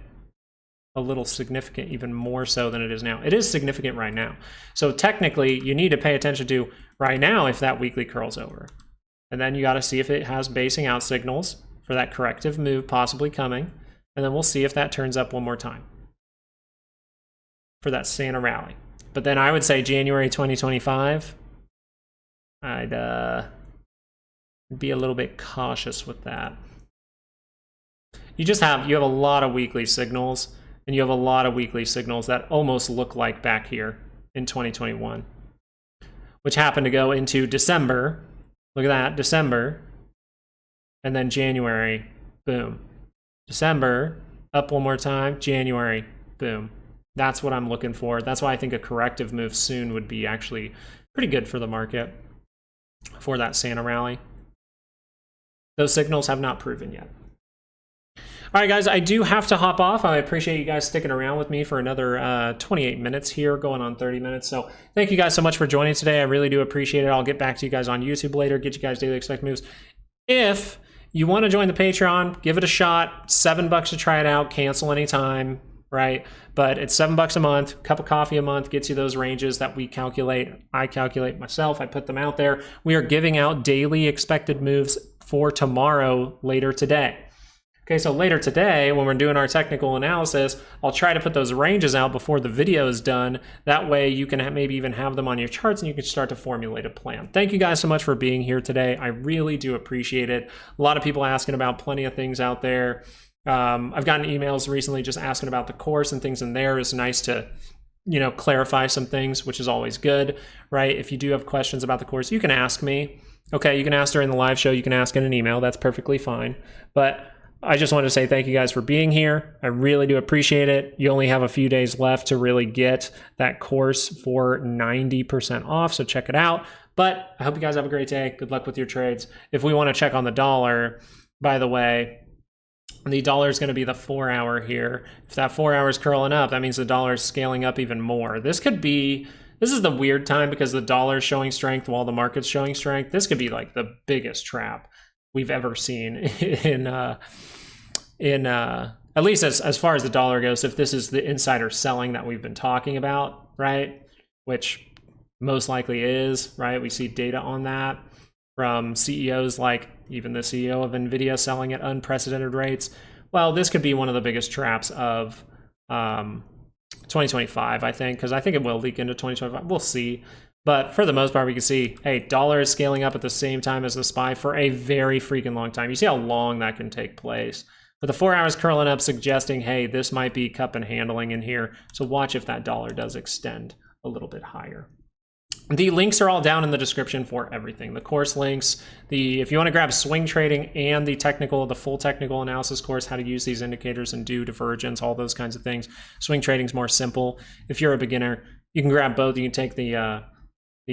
a little significant, even more so than it is now. It is significant right now. So technically you need to pay attention to right now if that weekly curls over. And then you got to see if it has basing out signals for that corrective move possibly coming. And then we'll see if that turns up one more time for that Santa rally. But then I would say January 2025, I'd be a little bit cautious with that. You have a lot of weekly signals, and you have a lot of weekly signals that almost look like back here in 2021, which happened to go into December. Look at that, December, and then January, boom. December, up one more time, January, boom. That's what I'm looking for. That's why I think a corrective move soon would be actually pretty good for the market for that Santa rally. Those signals have not proven yet. All right, guys, I do have to hop off. I appreciate you guys sticking around with me for another 28 minutes here, going on 30 minutes. So thank you guys so much for joining today. I really do appreciate it. I'll get back to you guys on YouTube later, get you guys daily expect moves. If you want to join the Patreon, give it a shot. $7 to try it out, cancel anytime, right? But it's $7 a month, cup of coffee a month, gets you those ranges that we calculate. I calculate myself, I put them out there. We are giving out daily expected moves for tomorrow, later today. Okay, so later today, when we're doing our technical analysis, I'll try to put those ranges out before the video is done. That way you can maybe even have them on your charts and you can start to formulate a plan. Thank you guys so much for being here today. I really do appreciate it. A lot of people asking about plenty of things out there. I've gotten emails recently just asking about the course and things in there. It's nice to, you know, clarify some things, which is always good, right? If you do have questions about the course, you can ask me. Okay, you can ask during the live show. You can ask in an email. That's perfectly fine. But I just wanted to say thank you guys for being here. I really do appreciate it. You only have a few days left to really get that course for 90% off, so check it out. But I hope you guys have a great day. Good luck with your trades. If we want to check on the dollar, by the way, the dollar is going to be the 4 hour here. If that 4 hour is curling up, that means the dollar is scaling up even more. This is the weird time because the dollar is showing strength while the market's showing strength. This could be like the biggest trap we've ever seen in at least as far as the dollar goes, if this is the insider selling that we've been talking about, right? Which most likely is, right? We see data on that from CEOs like even the CEO of NVIDIA selling at unprecedented rates. Well, this could be one of the biggest traps of 2025, I think, because I think it will leak into 2025. We'll see. But for the most part, we can see, hey, dollar is scaling up at the same time as the SPY for a very freaking long time. You see how long that can take place. But the 4 hours curling up suggesting, hey, this might be cup and handling in here. So watch if that dollar does extend a little bit higher. The links are all down in the description for everything. The course links, if you want to grab swing trading and the full technical analysis course, how to use these indicators and do divergence, all those kinds of things. Swing trading is more simple. If you're a beginner, you can grab both. You can take the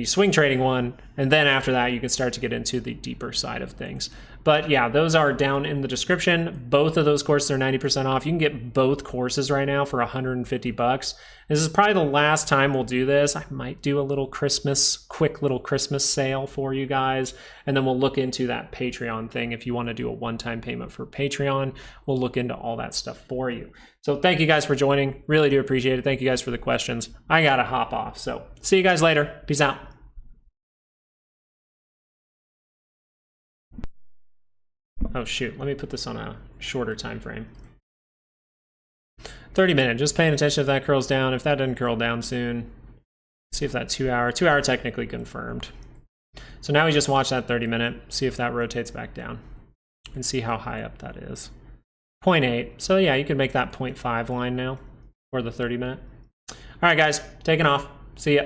swing trading one, and then after that you can start to get into the deeper side of things. But yeah, those are down in the description. Both of those courses are 90% off. You can get both courses right now for $150. This is probably the last time we'll do this. I might do a little quick little Christmas sale for you guys, and then we'll look into that Patreon thing. If you want to do a one-time payment for Patreon, we'll look into all that stuff for you. So thank you guys for joining. Really do appreciate it. Thank you guys for the questions. I gotta hop off. So see you guys later. Peace out. Oh shoot, let me put this on a shorter time frame. 30 minute, just paying attention if that curls down. If that doesn't curl down soon, see if that 2 hour technically confirmed. So now we just watch that 30 minute, see if that rotates back down and see how high up that is. 0.8, so yeah, you can make that 0.5 line now for the 30 minute. All right guys, taking off, see ya.